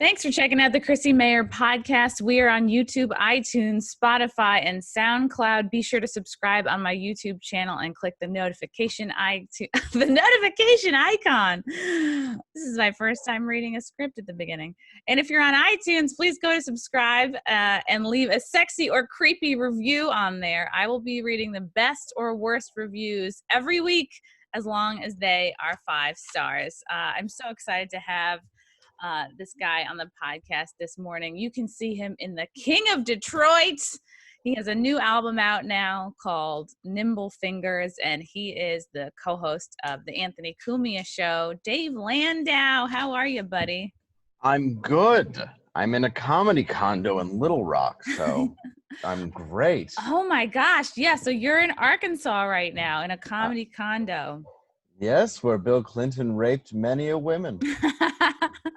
Thanks for checking out the Chrissy Mayer podcast. We are on YouTube, iTunes, Spotify, and SoundCloud. Be sure to subscribe on my YouTube channel and click the notification icon. This is my first time reading a script at the beginning. And if you're on iTunes, please go to subscribe and leave a sexy or creepy review on there. I will be reading the best or worst reviews every week as long as they are 5 stars. I'm so excited to have this guy on the podcast this morning. You can see him in the King of Detroit. He has a new album out now called Nimble Fingers, and he is the co-host of the Anthony Cumia Show. Dave Landau, how are you, buddy? I'm good. I'm in a comedy condo in Little Rock, so I'm great. Oh my gosh. Yeah, so you're in Arkansas right now in a comedy condo. Yes, where Bill Clinton raped many a woman.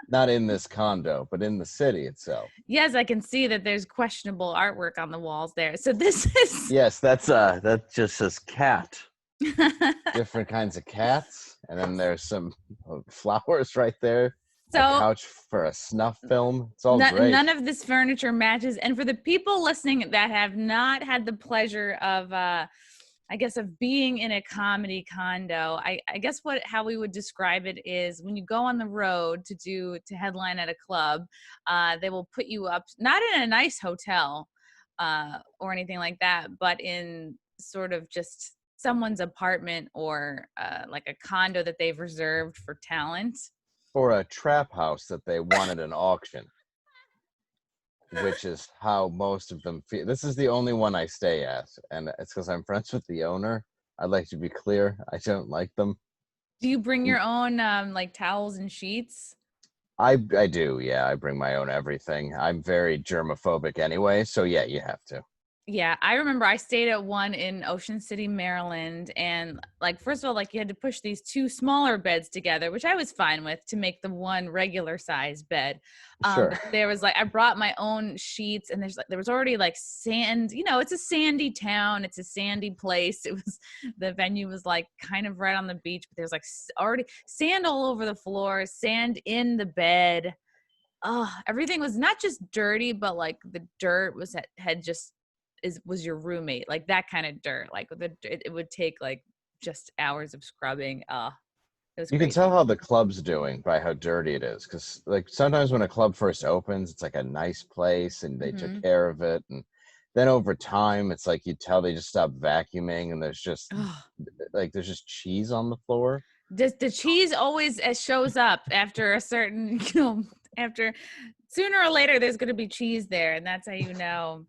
Not in this condo, but in the city itself. Yes, I can see that there's questionable artwork on the walls there. So this is... Yes, that just says cat. Different kinds of cats. And then there's some flowers right there. So, a couch for a snuff film. It's all great. None of this furniture matches. And for the people listening that have not had the pleasure of... of being in a comedy condo, I guess how we would describe it is when you go on the road to headline at a club, they will put you up, not in a nice hotel or anything like that, but in sort of just someone's apartment or like a condo that they've reserved for talent. Or a trap house that they won at an auction. Which is how most of them feel. This is the only one I stay at, and it's because I'm friends with the owner. I'd like to be clear, I don't like them. Do you bring your own like towels and sheets? I do, yeah. I bring my own everything. I'm very germophobic anyway, so yeah, you have to. Yeah, I remember I stayed at one in Ocean City, Maryland, and like first of all, like you had to push these 2 smaller beds together, which I was fine with, to make the one regular size bed. Sure. But there was like I brought my own sheets, and there was already like sand. You know, it's a sandy town, it's a sandy place. The venue was like kind of right on the beach, but there's like already sand all over the floor, sand in the bed. Oh, everything was not just dirty, but like the dirt was your roommate, like that kind of dirt, like it would take like just hours of scrubbing. You can tell how the club's doing by how dirty it is, because like sometimes when a club first opens, it's like a nice place and they took care of it, and then over time it's like you tell they just stopped vacuuming and there's just there's just cheese on the floor. The cheese always shows up after a certain after sooner or later there's going to be cheese there, and that's how you know.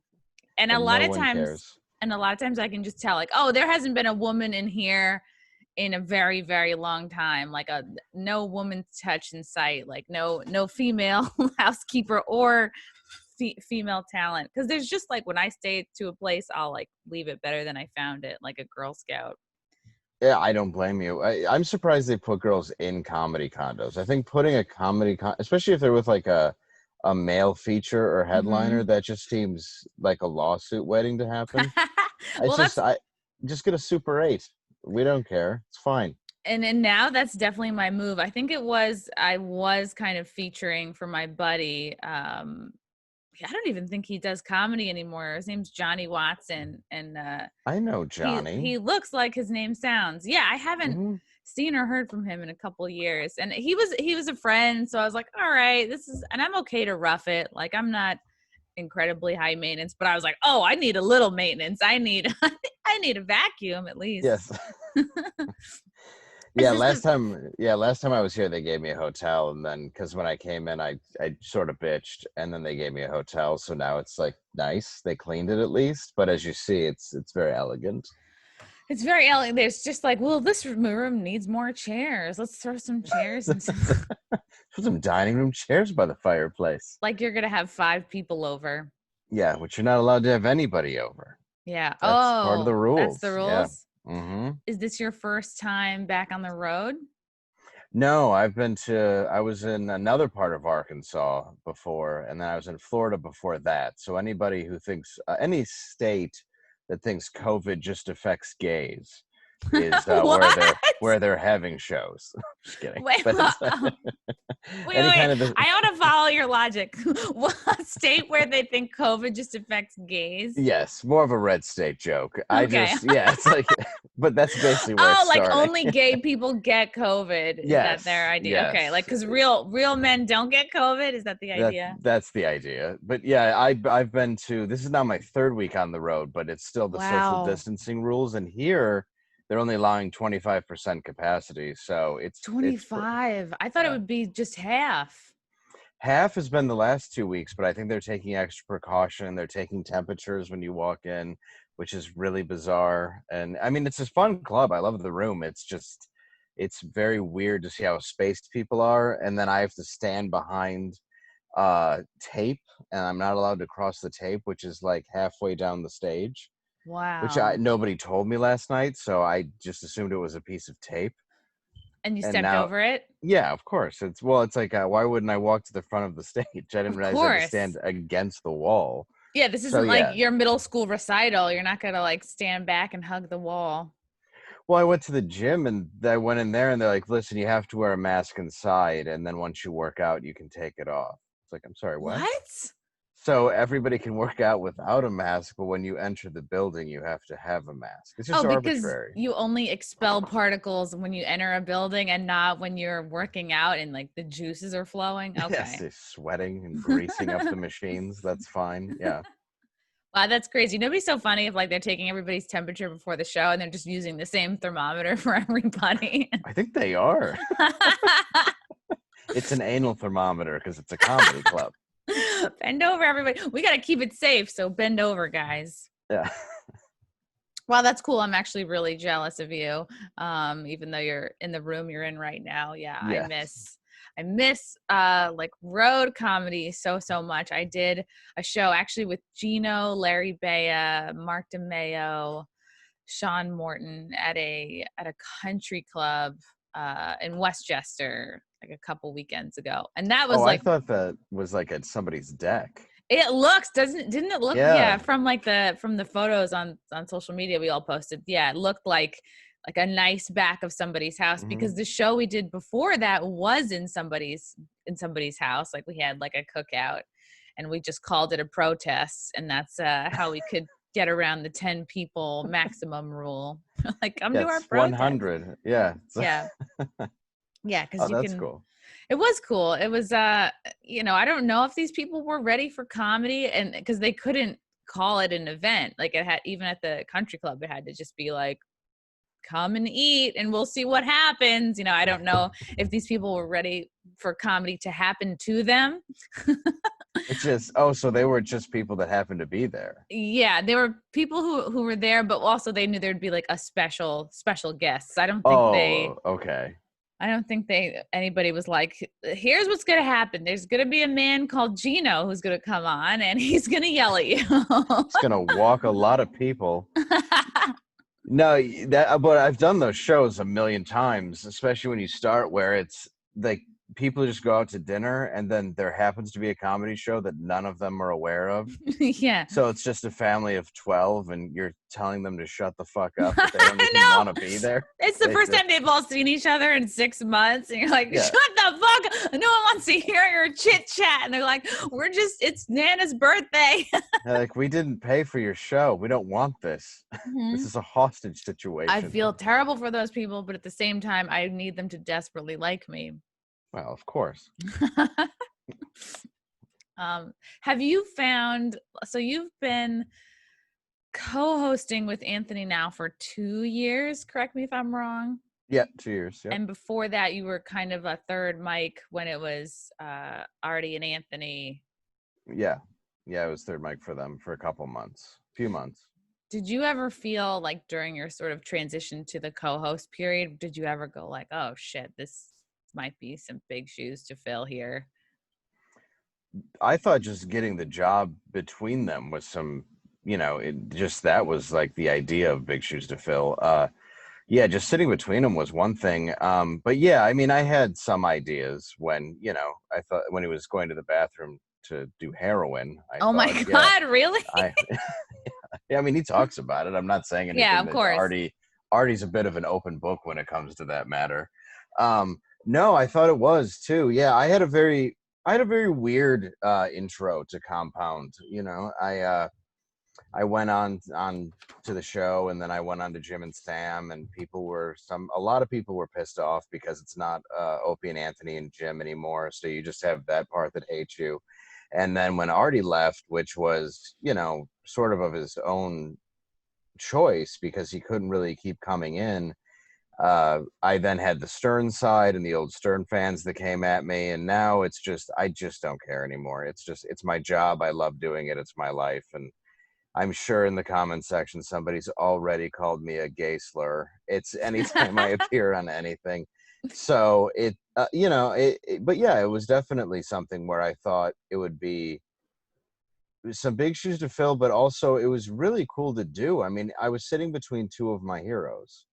And a lot of times I can just tell, like, oh, there hasn't been a woman in here in a very, very long time. Like no woman's touch in sight, like no female housekeeper or female talent. Because there's just like when I stay to a place, I'll like leave it better than I found it, like a Girl Scout. Yeah, I don't blame you. I'm surprised they put girls in comedy condos. I think putting a comedy especially if they're with like a male feature or headliner, that just seems like a lawsuit waiting to happen. I just get a Super 8. We don't care. It's fine. And now that's definitely my move. I think I was kind of featuring for my buddy. I don't even think he does comedy anymore. His name's Johnny Watson, and I know Johnny. He looks like his name sounds. Yeah, I haven't seen or heard from him in a couple of years, and he was a friend, so I was like, all right, and I'm okay to rough it. Like I'm not incredibly high maintenance, but I was like, oh, I need a little maintenance. I need a vacuum at least. Yes. Yeah, last time I was here, they gave me a hotel, and then because when I came in, I sort of bitched, and then they gave me a hotel, so now it's like nice. They cleaned it at least, but as you see, it's very elegant. It's very elegant. There's just like, well, this room needs more chairs. Let's throw some chairs and put some dining room chairs by the fireplace. Like you're gonna have 5 people over. Yeah, which you're not allowed to have anybody over. Yeah. That's part of the rules. That's the rules. Yeah. Is this your first time back on the road? No, I was in another part of Arkansas before, and then I was in Florida before that. So anybody who thinks, any state that thinks COVID just affects gays is where they're having shows. Just kidding. Wait, wait. I want to follow your logic. A state where they think COVID just affects gays. Yes, more of a red state joke. Okay. It's like, but that's basically where it's Like starting. only gay people get COVID. Is that their idea? Yes. Okay, like because real men don't get COVID. Is that the idea? That's the idea. But yeah, I've been to. This is now my third week on the road, but it's still the social distancing rules. And here, they're only allowing 25% capacity, so it's 25. I thought it would be just half. Half has been the last 2 weeks, but I think they're taking extra precaution. They're taking temperatures when you walk in, which is really bizarre. And I mean, it's a fun club. I love the room. It's very weird to see how spaced people are. And then I have to stand behind tape, and I'm not allowed to cross the tape, which is like halfway down the stage. Wow. Which nobody told me last night, so I just assumed it was a piece of tape. And you stepped over it? Yeah, of course. It's like, why wouldn't I walk to the front of the stage? I didn't realize I had to stand against the wall. Yeah, this isn't like your middle school recital. You're not gonna like stand back and hug the wall. Well, I went to the gym and I went in there and they're like, listen, you have to wear a mask inside, and then once you work out, you can take it off. It's like, I'm sorry, what? So everybody can work out without a mask, but when you enter the building, you have to have a mask. It's just arbitrary. Because you only expel particles when you enter a building and not when you're working out and like the juices are flowing. Okay. Yes, they're sweating and greasing up the machines. That's fine. Yeah. Wow, that's crazy. Nobody's so funny if like they're taking everybody's temperature before the show and they're just using the same thermometer for everybody. I think they are. It's an anal thermometer because it's a comedy club. Bend over, everybody. We got to keep it safe, so bend over, guys. Yeah. Wow, that's cool. I'm actually really jealous of you, even though you're in the room you're in right now. Yeah, yes. I miss like road comedy so much. I did a show actually with Gino, Larry Bea, Mark DeMeo, Sean Morton at a country club in Westchester like a couple weekends ago, and that was I thought that was like at somebody's deck. It looks didn't it look from the photos on social media we all posted. Yeah, it looked like a nice back of somebody's house, because the show we did before that was in somebody's house. Like we had like a cookout and we just called it a protest, and that's how we could get around the 10 people maximum rule. Like come to our protest. 100. Yeah. Yeah, because that's cool. It was cool. It was, I don't know if these people were ready for comedy, and because they couldn't call it an event. Like it had, even at the country club, it had to just be like, come and eat and we'll see what happens. I don't know if these people were ready for comedy to happen to them. It's just, so they were just people that happened to be there. Yeah, they were people who were there, but also they knew there'd be like a special guests. I don't think okay. I don't think anybody was like, here's what's going to happen. There's going to be a man called Gino who's going to come on and he's going to yell at you. He's going to walk a lot of people. No, but I've done those shows a million times, especially when you start where it's like people just go out to dinner and then there happens to be a comedy show that none of them are aware of. Yeah. So it's just a family of 12 and you're telling them to shut the fuck up, but they don't even want to be there. It's the first time they've all seen each other in 6 months and you're like, shut the fuck up. No one wants to hear your chit chat. And they're like, it's Nana's birthday. They're like, we didn't pay for your show. We don't want this. This is a hostage situation. I feel terrible for those people, but at the same time, I need them to desperately like me. Well, of course. Have you found, so you've been co-hosting with Anthony now for 2 years, correct me if I'm wrong? Yeah, 2 years. Yeah. And before that, you were kind of a third mic when it was Artie and Anthony. Yeah, it was third mic for them for a few months. Did you ever feel like during your sort of transition to the co-host period, did you ever go like, oh shit, this might be some big shoes to fill here? I thought just getting the job between them was some, that was like the idea of big shoes to fill. Just sitting between them was one thing. But yeah, I mean, I had some ideas when, I thought when he was going to the bathroom to do heroin. My God, really? Yeah, I mean, he talks about it. I'm not saying anything. Yeah, of course. Artie's a bit of an open book when it comes to that matter. No, I thought it was too. Yeah, I had a very I had a very weird intro to Compound. You know, I went on to the show, and then I went on to Jim and Sam, and a lot of people were pissed off because it's not Opie and Anthony and Jim anymore. So you just have that part that hates you. And then when Artie left, which was, you know, sort of his own choice because he couldn't really keep coming in, I then had the Stern side and the old Stern fans that came at me, and now it's just I just don't care anymore. It's my job. I love doing it. It's my life, and I'm sure in the comment section somebody's already called me a gay slur. It's anytime I appear on anything. So but yeah, it was definitely something where I thought it would be some big shoes to fill, but also it was really cool to do. I mean, I was sitting between two of my heroes.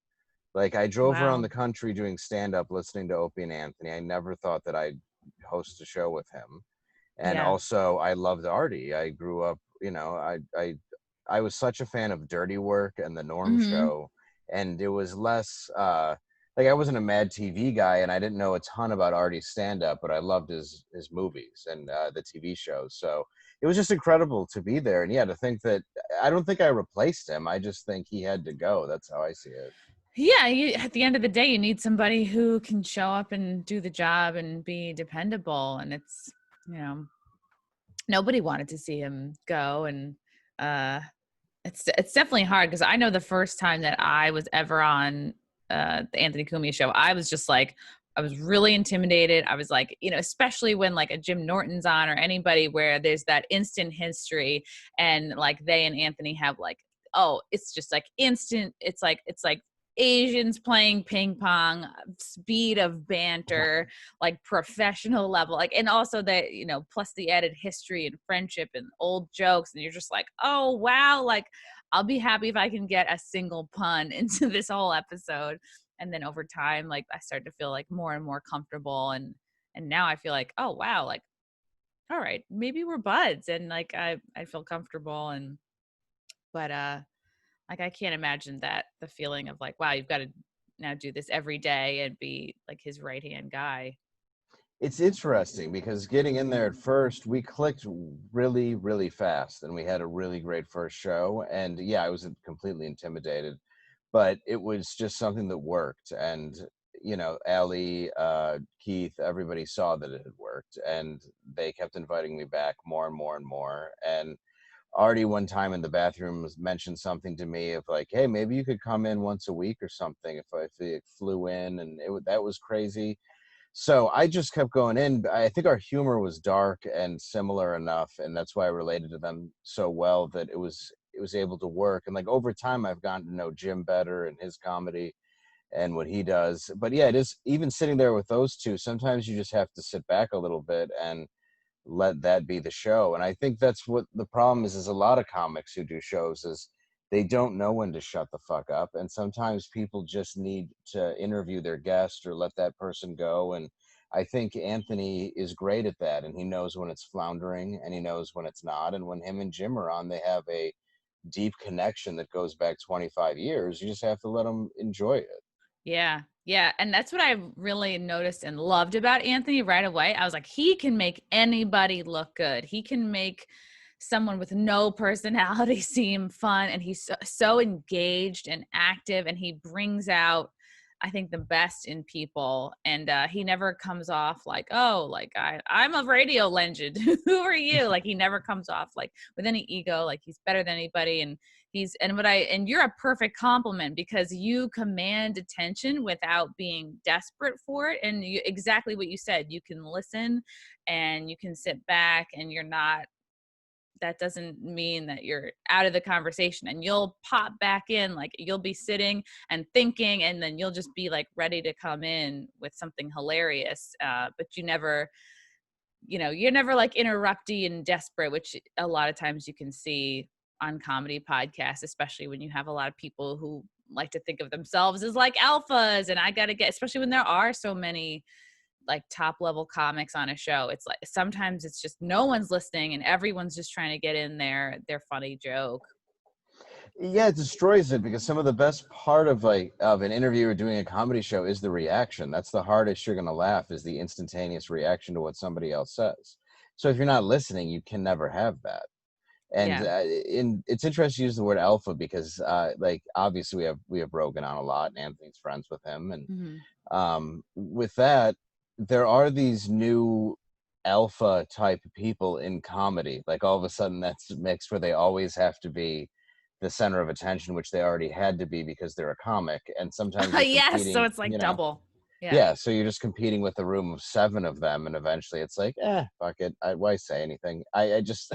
Like, I drove around Wow. the country doing stand-up, listening to Opie and Anthony. I never thought that I'd host a show with him. And Yeah. also, I loved Artie. I grew up, you know, I was such a fan of Dirty Work and the Norm Mm-hmm. Show, and it was less like I wasn't a Mad TV guy, and I didn't know a ton about Artie's stand-up, but I loved his movies and the TV shows. So it was just incredible to be there. And yeah, to think that I don't think I replaced him. I just think he had to go. That's how I see it. Yeah, at the end of the day, you need somebody who can show up and do the job and be dependable. And it's, you know, nobody wanted to see him go. And uh, it's definitely hard because I know the first time that I was ever on the Anthony Cumia Show, I was just like, I was really intimidated. I was like, you know, especially when like a Jim Norton's on or anybody where there's that instant history and like they and Anthony have like, oh, it's just like instant. It's like Asians playing ping pong, speed of banter, like professional level, like, and also that, you know, plus the added history and friendship and old jokes. And you're just like, oh, wow. Like, I'll be happy if I can get a single pun into this whole episode. And then over time, like I started to feel like more and more comfortable. And now I feel like, oh, wow, like, all right, maybe we're buds. And like, I feel comfortable. And, but, like, I can't imagine that the feeling of like, wow, you've got to now do this every day and be like his right hand guy. It's interesting because getting in there at first, we clicked really, really fast, and we had a really great first show. And yeah, I was completely intimidated, but it was just something that worked. And you know, Allie, Keith, everybody saw that it had worked, and they kept inviting me back more and more and more. And Artie, one time in the bathroom, mentioned something to me of like, "Hey, maybe you could come in once a week or something if it flew in," and that was crazy. So I just kept going in. I think our humor was dark and similar enough, and that's why I related to them so well that it was able to work. And like over time, I've gotten to know Jim better and his comedy and what he does. But yeah, it is even sitting there with those two. Sometimes you just have to sit back a little bit and let that be the show. And I think that's what the problem is a lot of comics who do shows is they don't know when to shut the fuck up. And sometimes people just need to interview their guest or let that person go. And I think Anthony is great at that. And he knows when it's floundering and he knows when it's not. And when him and Jim are on, they have a deep connection that goes back 25 years. You just have to let them enjoy it. Yeah. Yeah. And that's what I really noticed and loved about Anthony right away. I was like, he can make anybody look good. He can make someone with no personality seem fun. And he's so engaged and active. And he brings out, I think, the best in people. And he never comes off like, oh, like I'm a radio legend. Who are you? Like, he never comes off like with any ego, like he's better than anybody. And you're a perfect compliment because you command attention without being desperate for it. And exactly what you said, you can listen and you can sit back and you're not, that doesn't mean that you're out of the conversation, and you'll pop back in, like you'll be sitting and thinking, and then you'll just be like ready to come in with something hilarious. But you're never like interrupty and desperate, which a lot of times you can see on comedy podcasts, especially when you have a lot of people who like to think of themselves as like alphas. And I got to get, especially when there are so many like top level comics on a show, it's like sometimes it's just no one's listening and everyone's just trying to get in their funny joke. Yeah, it destroys it because some of the best part of an interview or doing a comedy show is the reaction. That's the hardest you're going to laugh, is the instantaneous reaction to what somebody else says. So if you're not listening, you can never have that. And Yeah. it's interesting to use the word alpha because like obviously we have Rogan on a lot, and Anthony's friends with him, and Hmm. with that, there are these new alpha type people in comedy. Like all of a sudden that's mixed where they always have to be the center of attention, which they already had to be because they're a comic. And sometimes you're Yes. So competing, it's like double. Yeah. yeah, so you're just competing with a room of 7 of them, and eventually it's like, fuck it. Why say anything? I just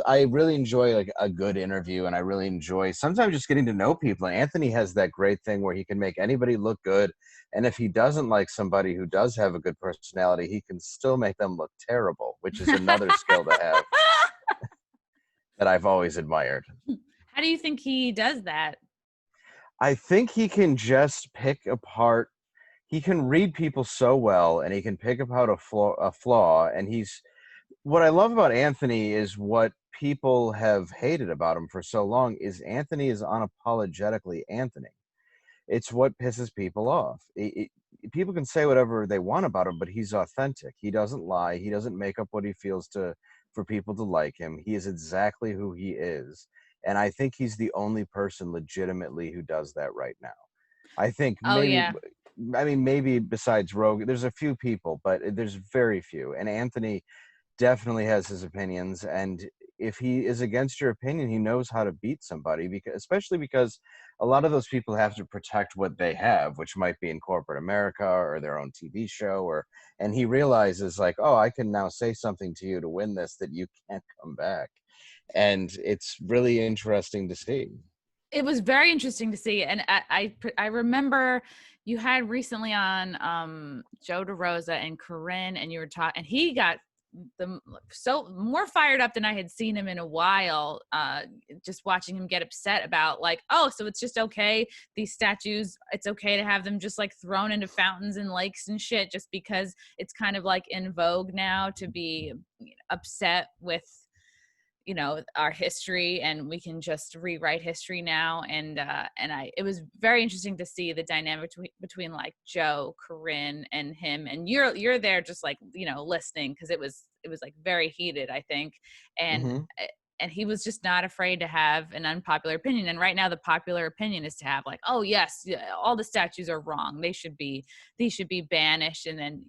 I really enjoy like a good interview, and I really enjoy sometimes just getting to know people. And Anthony has that great thing where he can make anybody look good, and if he doesn't like somebody who does have a good personality, he can still make them look terrible, which is another skill to have that I've always admired. How do you think he does that? I think he can just pick apart. He can read people so well, and he can pick apart a flaw, and he's what I love about Anthony is what people have hated about him for so long is Anthony is unapologetically Anthony. It's what pisses people off. People can say whatever they want about him, but he's authentic. He doesn't lie. He doesn't make up what he feels to for people to like him. He is exactly who he is. And I think he's the only person legitimately who does that right now. I think Oh maybe, yeah. I mean, maybe besides Rogan, there's a few people, but there's very few. And Anthony definitely has his opinions, and if he is against your opinion, he knows how to beat somebody, because especially because a lot of those people have to protect what they have, which might be in corporate America or their own TV show, or and he realizes like, oh, I can now say something to you to win this that you can't come back. And it's really interesting to see. It was very interesting to see, and I remember you had recently on Joe DeRosa and Corinne, and you were talking, and he got so more fired up than I had seen him in a while. Just watching him get upset about like, oh, so it's just okay, these statues, it's okay to have them just like thrown into fountains and lakes and shit, just because it's kind of like in vogue now to be upset with our history, and we can just rewrite history now. And it was very interesting to see the dynamic between like Joe, Corinne, and him, and you're there just like listening, because it was like very heated, I think. and Hmm. and he was just not afraid to have an unpopular opinion. And right now the popular opinion is to have like, oh yes, yeah, all the statues are wrong, these should be banished. And then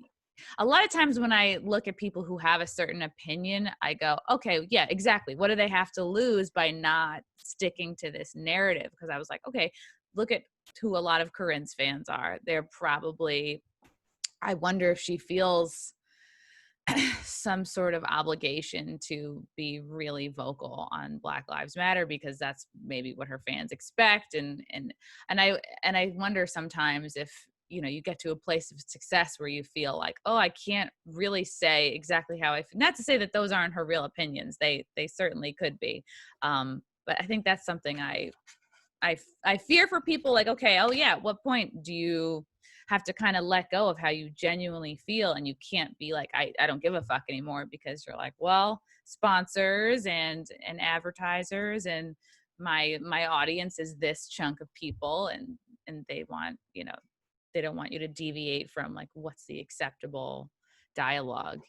a lot of times when I look at people who have a certain opinion, I go, okay, yeah, exactly. What do they have to lose by not sticking to this narrative? Because I was like, okay, look at who a lot of Corinne's fans are. They're probably, I wonder if she feels some sort of obligation to be really vocal on Black Lives Matter, because that's maybe what her fans expect. And I wonder sometimes if you get to a place of success where you feel like, oh, I can't really say exactly how I feel. Not to say that those aren't her real opinions, they certainly could be. But I think that's something I fear for people. Like, okay, oh yeah, at what point do you have to kind of let go of how you genuinely feel, and you can't be like, I don't give a fuck anymore, because you're like, well, sponsors and advertisers and my audience is this chunk of people, and they want, they don't want you to deviate from like what's the acceptable dialogue.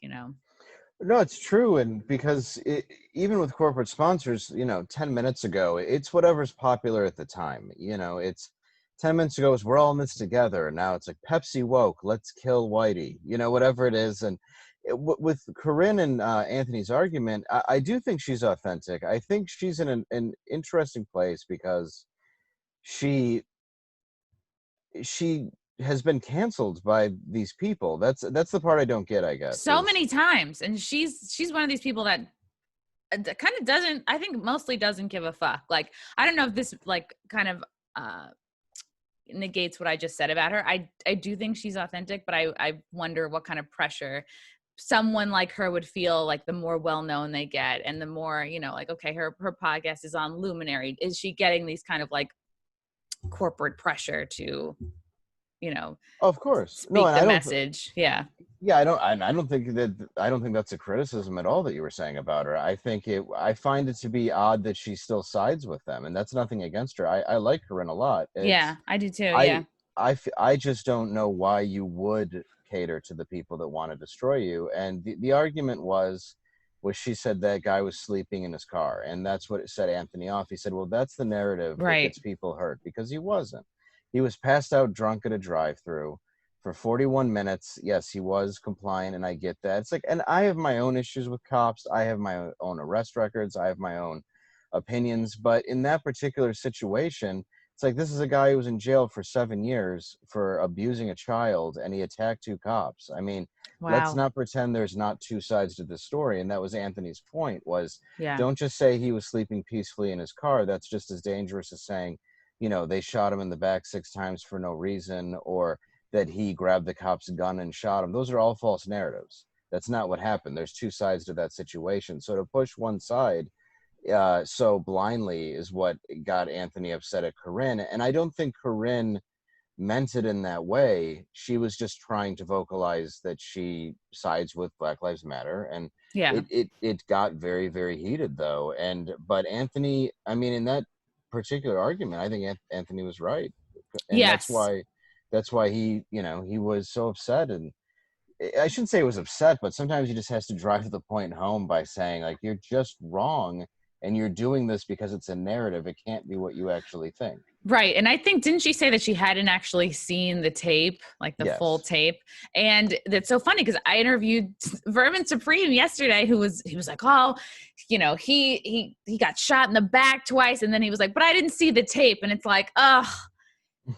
No, it's true. And because even with corporate sponsors, 10 minutes ago, it's whatever's popular at the time. It's 10 minutes ago, we're all in this together. And now it's like Pepsi woke, let's kill Whitey, whatever it is. And with Corinne and Anthony's argument, I do think she's authentic. I think she's in an interesting place because she she has been canceled by these people. That's the part I don't get, I guess, So is many times, and she's one of these people that kind of doesn't, I think mostly doesn't give a fuck. Like, I don't know if this like kind of negates what I just said about her. I do think she's authentic, but I wonder what kind of pressure someone like her would feel, like the more well-known they get, and the more, like, okay, her podcast is on Luminary. Is she getting these kind of like corporate pressure to Of course. No, speak and the I don't. message. Yeah. Yeah, I don't think that. I don't think that's a criticism at all that you were saying about her. I think it. I find it to be odd that she still sides with them, and that's nothing against her. I like Corinne a lot. Yeah, I do too. I Yeah. I just don't know why you would cater to the people that want to destroy you. And the argument was she said that guy was sleeping in his car, and that's what it set Anthony off. He said, well, that's the narrative that Right. gets people hurt, because he wasn't. He was passed out drunk at a drive-through for 41 minutes. Yes, he was compliant, and I get that. It's like, and I have my own issues with cops. I have my own arrest records. I have my own opinions. But in that particular situation, it's like, this is a guy who was in jail for 7 years for abusing a child, and he attacked two cops. I mean, let's Wow. not pretend there's not two sides to this story. And that was Anthony's point, was Yeah. don't just say he was sleeping peacefully in his car. That's just as dangerous as saying, they shot him in the back 6 times for no reason, or that he grabbed the cop's gun and shot him. Those are all false narratives. That's not what happened. There's two sides to that situation. So to push one side so blindly is what got Anthony upset at Corinne. And I don't think Corinne meant it in that way. She was just trying to vocalize that she sides with Black Lives Matter. And Yeah. it got very, very heated though. But Anthony, I mean, in that particular argument, I think Anthony was right. And Yes. that's why he was so upset. And I shouldn't say he was upset, but sometimes he just has to drive the point home by saying, like, you're just wrong, and you're doing this because it's a narrative. It can't be what you actually think. Right. And I think, didn't she say that she hadn't actually seen the tape, like the full Yes. tape? And that's so funny because I interviewed Vermin Supreme yesterday, he was like, oh, he got shot in the back twice. And then he was like, but I didn't see the tape. And it's like,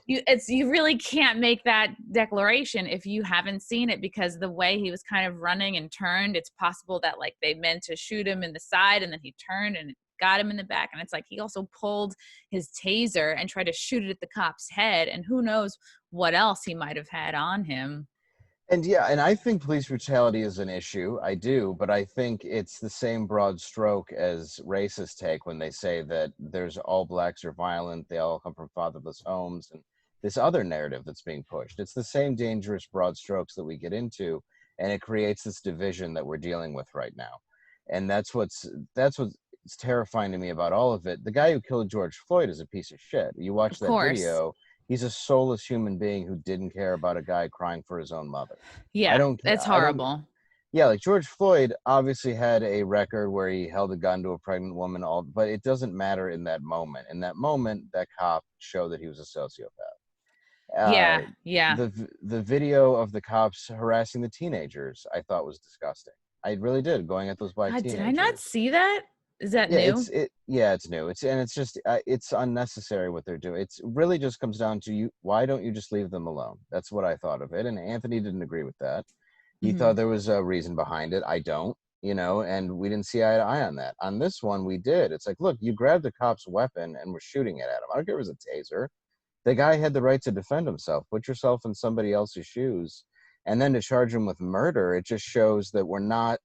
you really can't make that declaration if you haven't seen it, because the way he was kind of running and turned, it's possible that like they meant to shoot him in the side and then he turned and got him in the back. And it's like he also pulled his taser and tried to shoot it at the cop's head, and who knows what else he might have had on him. And yeah, and I think police brutality is an issue. I do, but I think it's the same broad stroke as racists take when they say that there's all blacks are violent, they all come from fatherless homes, and this other narrative that's being pushed. It's the same dangerous broad strokes that we get into, and it creates this division that we're dealing with right now. And that's what's terrifying to me about all of it. The guy who killed George Floyd is a piece of shit. You watch Of that course. video, he's a soulless human being who didn't care about a guy crying for his own mother. I Yeah, don't care. it's I don't. horrible. Yeah, like George Floyd obviously had a record where he held a gun to a pregnant woman, but it doesn't matter in that moment. In that moment, that cop showed that he was a sociopath. Uh, Yeah, yeah. the video of the cops harassing the teenagers, I thought was disgusting. I really did, going at those black God, did I not teenagers. see that? Is that Yeah, new? it's new. It's just it's unnecessary what they're doing. It's really just comes down to, you, why don't you just leave them alone? That's what I thought of it. And Anthony didn't agree with that. He Hmm. thought there was a reason behind it. I don't, and we didn't see eye to eye on that. On this one, we did. It's like, look, you grabbed the cop's weapon and were shooting it at him. I don't care if it was a taser. The guy had the right to defend himself. Put yourself in somebody else's shoes. And then to charge him with murder, it just shows that we're not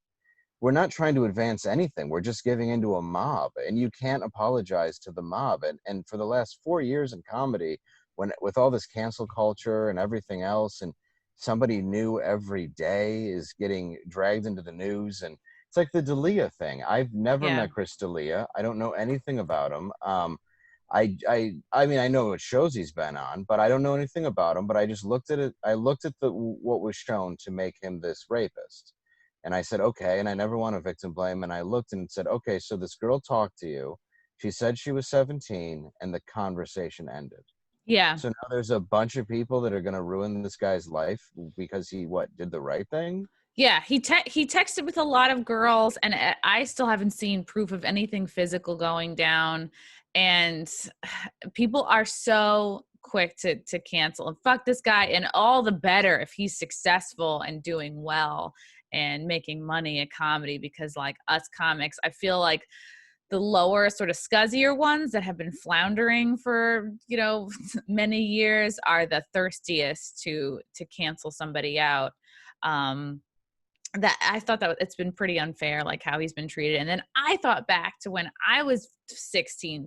trying to advance anything. We're just giving into a mob, and you can't apologize to the mob. And for the last 4 years in comedy, when with all this cancel culture and everything else, and somebody new every day is getting dragged into the news, and it's like the D'Elia thing. I've never Yeah. met Chris D'Elia. I don't know anything about him. I mean, I know what shows he's been on, but I don't know anything about him. But I just looked at it. I looked at what was shown to make him this rapist. And I said, okay. And I never want to victim blame. And I looked and said, okay, so this girl talked to you. She said she was 17, and the conversation ended. Yeah. So now there's a bunch of people that are going to ruin this guy's life because he, did the right thing? Yeah, he texted with a lot of girls, and I still haven't seen proof of anything physical going down. And people are so quick to cancel and fuck this guy, and all the better if he's successful and doing well and making money at comedy. Because like us comics, I feel like the lower sort of scuzzier ones that have been floundering for many years are the thirstiest to cancel somebody out. um that I thought that it's been pretty unfair, like how he's been treated. And then I thought back to when I was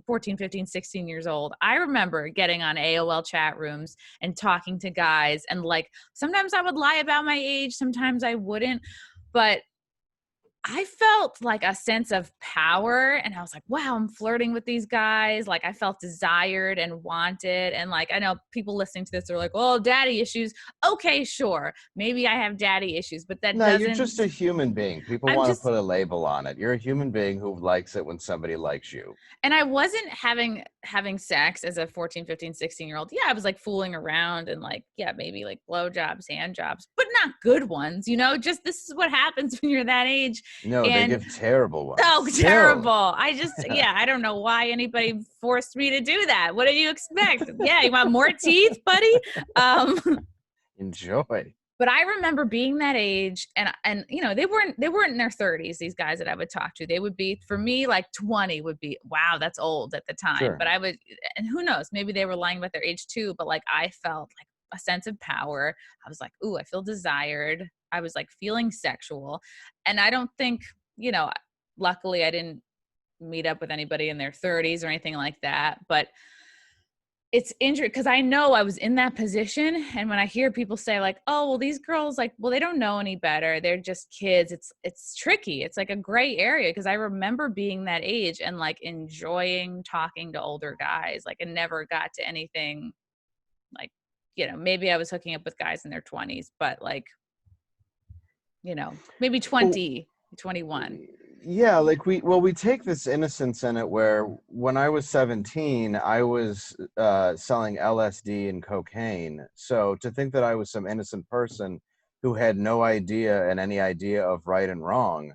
14, 15, 16 years old. I remember getting on AOL chat rooms and talking to guys. And like, sometimes I would lie about my age. Sometimes I wouldn't, but I felt like a sense of power, and I was like, wow, I'm flirting with these guys. Like I felt desired and wanted. And like, I know people listening to this are like, oh, daddy issues. Okay, sure. Maybe I have daddy issues, but that No, you're doesn't, just a human being. People I'm want to just, put a label on it. You're a human being who likes it when somebody likes you. and I wasn't having sex as a 14, 15, 16-year-old. Yeah, I was like fooling around and like, yeah, maybe like blowjobs, hand jobs, but not good ones, you know, just this is what happens when you're that age. No, they And give terrible oh, ones. terrible. Terrible. I just, yeah, I don't know why anybody forced me to do that. What do you expect? Yeah, you want more teeth, buddy? Enjoy. But I remember being that age, and you know, they weren't in their 30s, these guys that I would talk to. They would be, for me, like 20 would be, wow, that's old at the time. Sure. But I would, and who knows, maybe they were lying about their age too, but like I felt like a sense of power. I was like, ooh, I feel desired. I was like feeling sexual. And I don't think, you know, luckily I didn't meet up with anybody in their 30s or anything like that, but it's interesting because I know I was in that position. And when I hear people say like, oh, well, these girls, like, well, they don't know any better, they're just kids, it's tricky. It's like a gray area, because I remember being that age and like enjoying talking to older guys. Like I never got to anything like, you know, maybe I was hooking up with guys in their 20s, but like, you know, maybe 20, 21. Yeah, like we take this innocence in it where when I was 17, I was selling LSD and cocaine. So to think that I was some innocent person who had no idea and any idea of right and wrong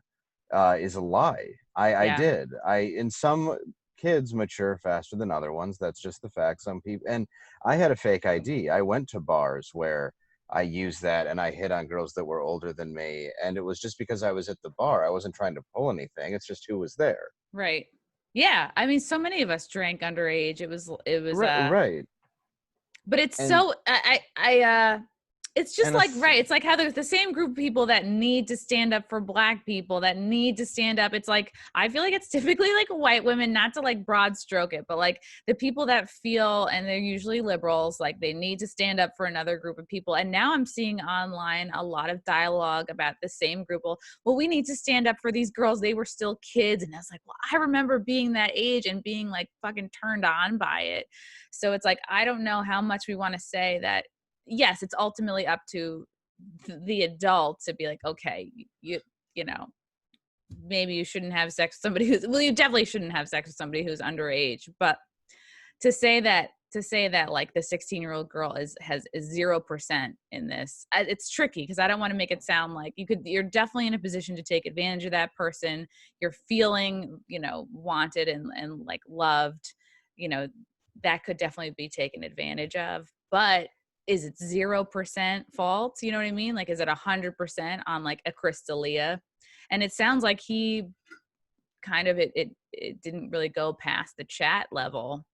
is a lie. I Yeah. did. And some kids mature faster than other ones. That's just the fact. Some people, and I had a fake ID. I went to bars where I used that and I hit on girls that were older than me. And it was just because I was at the bar. I wasn't trying to pull anything. It's just who was there. Right. Yeah. I mean, so many of us drank underage. It was, Right. but it's And so, it's just and a like, right. It's like how there's the same group of people that need to stand up for Black people, that need to stand up. It's like, I feel like it's typically like white women, not to like broad stroke it, but like the people that feel, and they're usually liberals, like they need to stand up for another group of people. And now I'm seeing online a lot of dialogue about the same group. Well, we need to stand up for these girls. They were still kids. And I was like, well, I remember being that age and being like fucking turned on by it. So it's like, I don't know how much we want to say that. Yes, it's ultimately up to the adult to be like, okay, you know, maybe you shouldn't have sex with somebody who's, well, you definitely shouldn't have sex with somebody who's underage. But to say that like the 16-year-old girl has 0% in this, it's tricky, because I don't want to make it sound like you're definitely in a position to take advantage of that person. You're feeling, you know, wanted and like loved, you know, that could definitely be taken advantage of. But is it 0% fault? You know what I mean? Like, is it 100% on like a Crystalia? And it sounds like he kind of, it didn't really go past the chat level.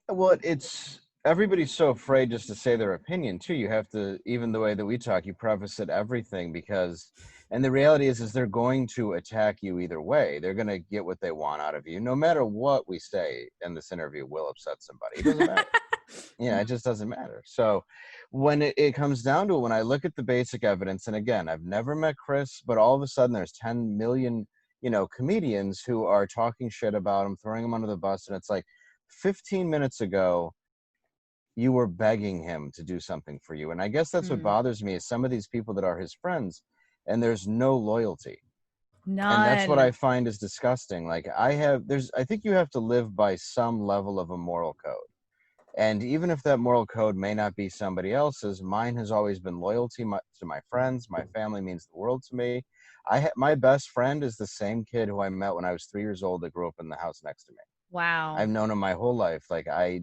well, it's everybody's so afraid just to say their opinion too. You have to, even the way that we talk, you preface it everything, because, and the reality is they're going to attack you either way. They're going to get what they want out of you. No matter what we say in this interview will upset somebody. It doesn't matter. Yeah, it just doesn't matter. So when it comes down to it, when I look at the basic evidence, and again, I've never met Chris, but all of a sudden there's 10 million, you know, comedians who are talking shit about him, throwing him under the bus. And it's like 15 minutes ago, you were begging him to do something for you. And I guess that's what bothers me, is some of these people that are his friends, and there's no loyalty. And that's what I None. find is disgusting. Like I think you have to live by some level of a moral code. And even if that moral code may not be somebody else's, mine has always been loyalty to my friends. My family means the world to me. My best friend is the same kid who I met when I was 3 years old that grew up in the house next to me. Wow. I've known him my whole life. Like I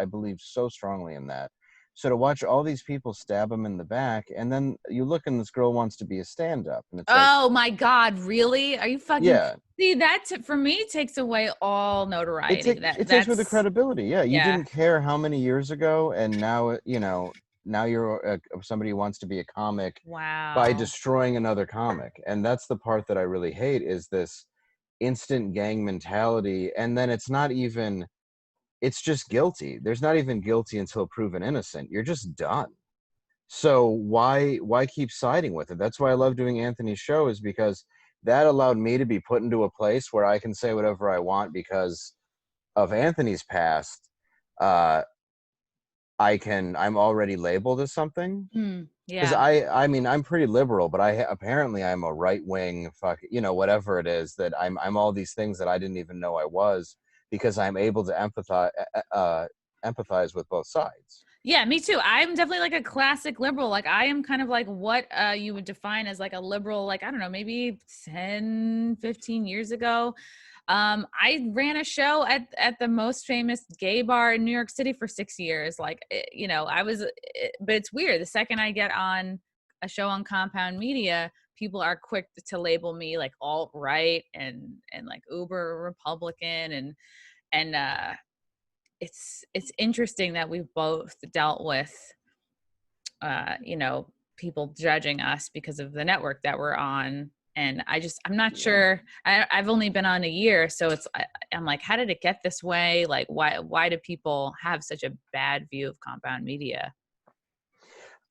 believe so strongly in that. So to watch all these people stab him in the back, and then you look and this girl wants to be a stand-up, and it's like, Oh my God, really? Are you fucking, yeah, see, that for me takes away all notoriety. it takes away the That's, credibility. Yeah, you yeah. didn't care how many years ago, and now you know. now you're somebody who wants to be a comic by Wow. destroying another comic. And that's the part that I really hate, is this instant gang mentality. And then it's just guilty. There's not even guilty until proven innocent. You're just done. So why keep siding with it? That's why I love doing Anthony's show, is because that allowed me to be put into a place where I can say whatever I want because of Anthony's past. I'm already labeled as something. Because Yeah. I mean, I'm pretty liberal, but apparently I'm a right wing whatever it is, that I'm all these things that I didn't even know I was, because I'm able to empathize with both sides. Yeah, me too. I'm definitely like a classic liberal. Like I am kind of like what you would define as like a liberal, like, I don't know, maybe 10, 15 years ago. I ran a show at the most famous gay bar in New York City for 6 years. Like, but it's weird. The second I get on a show on Compound Media, people are quick to label me like alt-right and like uber Republican, and it's interesting that we've both dealt with people judging us because of the network that we're on. And I'm not sure. I've only been on a year, so I'm like, how did it get this way? Like, why do people have such a bad view of Compound Media?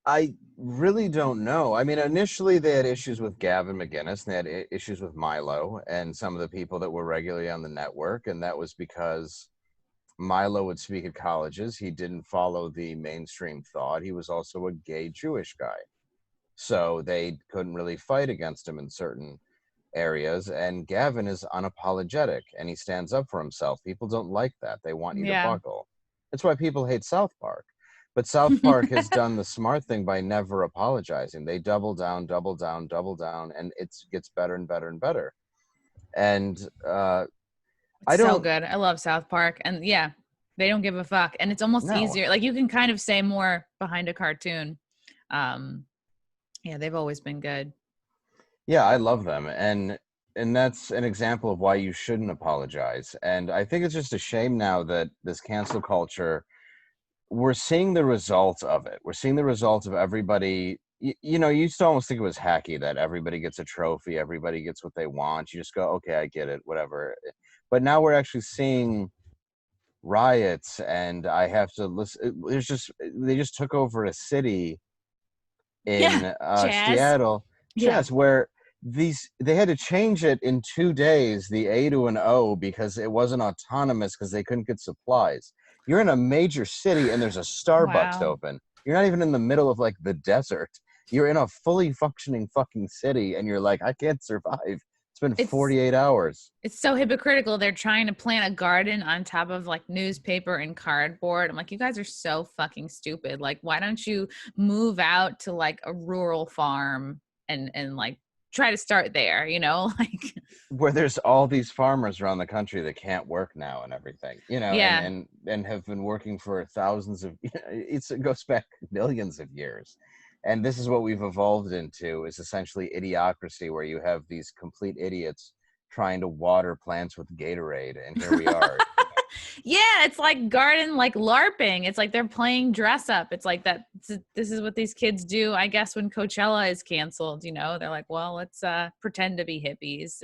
I really don't know. I mean, initially they had issues with Gavin McInnes, and they had issues with Milo and some of the people that were regularly on the network, and that was because Milo would speak at colleges. He didn't follow the mainstream thought. He was also a gay Jewish guy. So they couldn't really fight against him in certain areas. And Gavin is unapologetic and he stands up for himself. People don't like that. They want you to Yeah. buckle. That's why people hate South Park. But South Park has done the smart thing by never apologizing. They double down, double down, double down, and it gets better and better and better. And I It's so don't good. I love South Park. And yeah, they don't give a fuck. And it's almost know. easier. Like you can kind of say more behind a cartoon. Yeah, they've always been good. Yeah, I love them. And that's an example of why you shouldn't apologize. And I think it's just a shame now that this cancel culture, we're seeing the results of it. We're seeing the results of everybody. You used to almost think it was hacky that everybody gets a trophy, everybody gets what they want. You just go, okay, I get it, whatever. But now we're actually seeing riots, and I have to listen. They just took over a city Yeah. in Jazz. Seattle, Yeah. where they had to change it in 2 days, the A to an O, because it wasn't autonomous because they couldn't get supplies. You're in a major city and there's a Starbucks Wow. open. You're not even in the middle of like the desert. You're in a fully functioning fucking city and you're like, I can't survive. It's been It's 48 hours. it's so hypocritical. They're trying to plant a garden on top of like newspaper and cardboard. I'm like, you guys are so fucking stupid. Like, why don't you move out to like a rural farm and like try to start there, Like, Where there's all these farmers around the country that can't work now and everything, and yeah. and have been working for thousands of it goes back millions of years. And this is what we've evolved into, is essentially idiocracy, where you have these complete idiots trying to water plants with Gatorade, and here we are. Yeah, it's like garden, like LARPing. It's like they're playing dress up. It's like that. This is what these kids do, I guess, when Coachella is canceled. They're like, well, let's pretend to be hippies.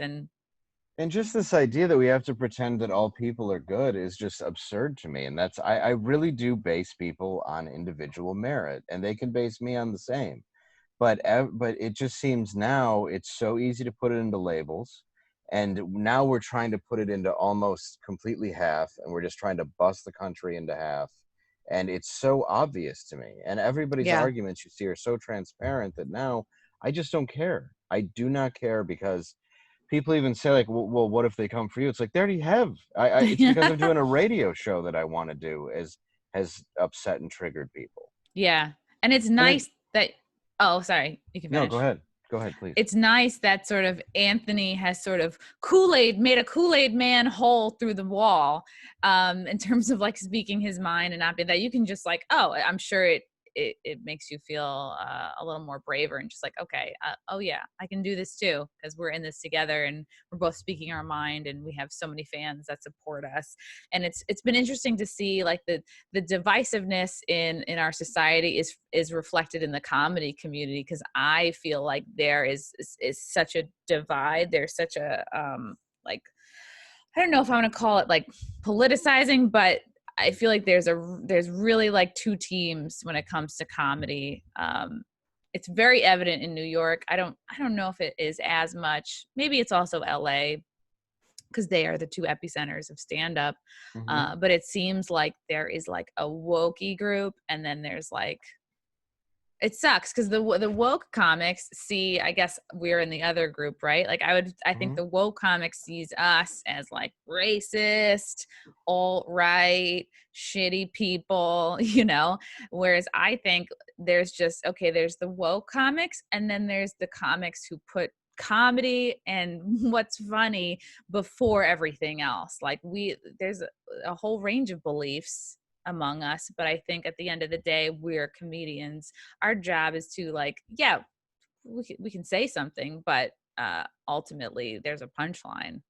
And just this idea that we have to pretend that all people are good is just absurd to me. And that's, I really do base people on individual merit, and they can base me on the same. But it just seems now it's so easy to put it into labels. And now we're trying to put it into almost completely half, and we're just trying to bust the country into half. And it's so obvious to me. And everybody's Yeah. arguments you see are so transparent that now I just don't care. I do not care, because people even say like, well, what if they come for you? It's like, they already have. It's because I'm doing a radio show that I want to do has upset and triggered people. Yeah. And it's And it, nice that, oh, sorry, you can no, finish. go ahead, please. It's nice that sort of Anthony has sort of made a Kool-Aid man hole through the wall, in terms of like speaking his mind, and not be that you can just like, oh, I'm sure it makes you feel a little more braver and just like, okay, oh yeah, I can do this too, because we're in this together and we're both speaking our mind, and we have so many fans that support us. And it's been interesting to see like the divisiveness in our society is reflected in the comedy community, because I feel like there is such a divide. There's such a like, I don't know if I want to call it like politicizing, but I feel like there's really like two teams when it comes to comedy. It's very evident in New York. I don't know if it is as much. Maybe it's also LA, because they are the two epicenters of stand-up. Mm-hmm. But it seems like there is like a wokey group, and then there's like, it sucks because the woke comics see, I guess we're in the other group, right? Like I think Mm-hmm. the woke comics sees us as like racist, alt-right, shitty people, whereas I think there's just, okay, there's the woke comics, and then there's the comics who put comedy and what's funny before everything else. Like there's a whole range of beliefs among us, but I think at the end of the day, we're comedians. Our job is to like, yeah, we can say something, but ultimately there's a punchline.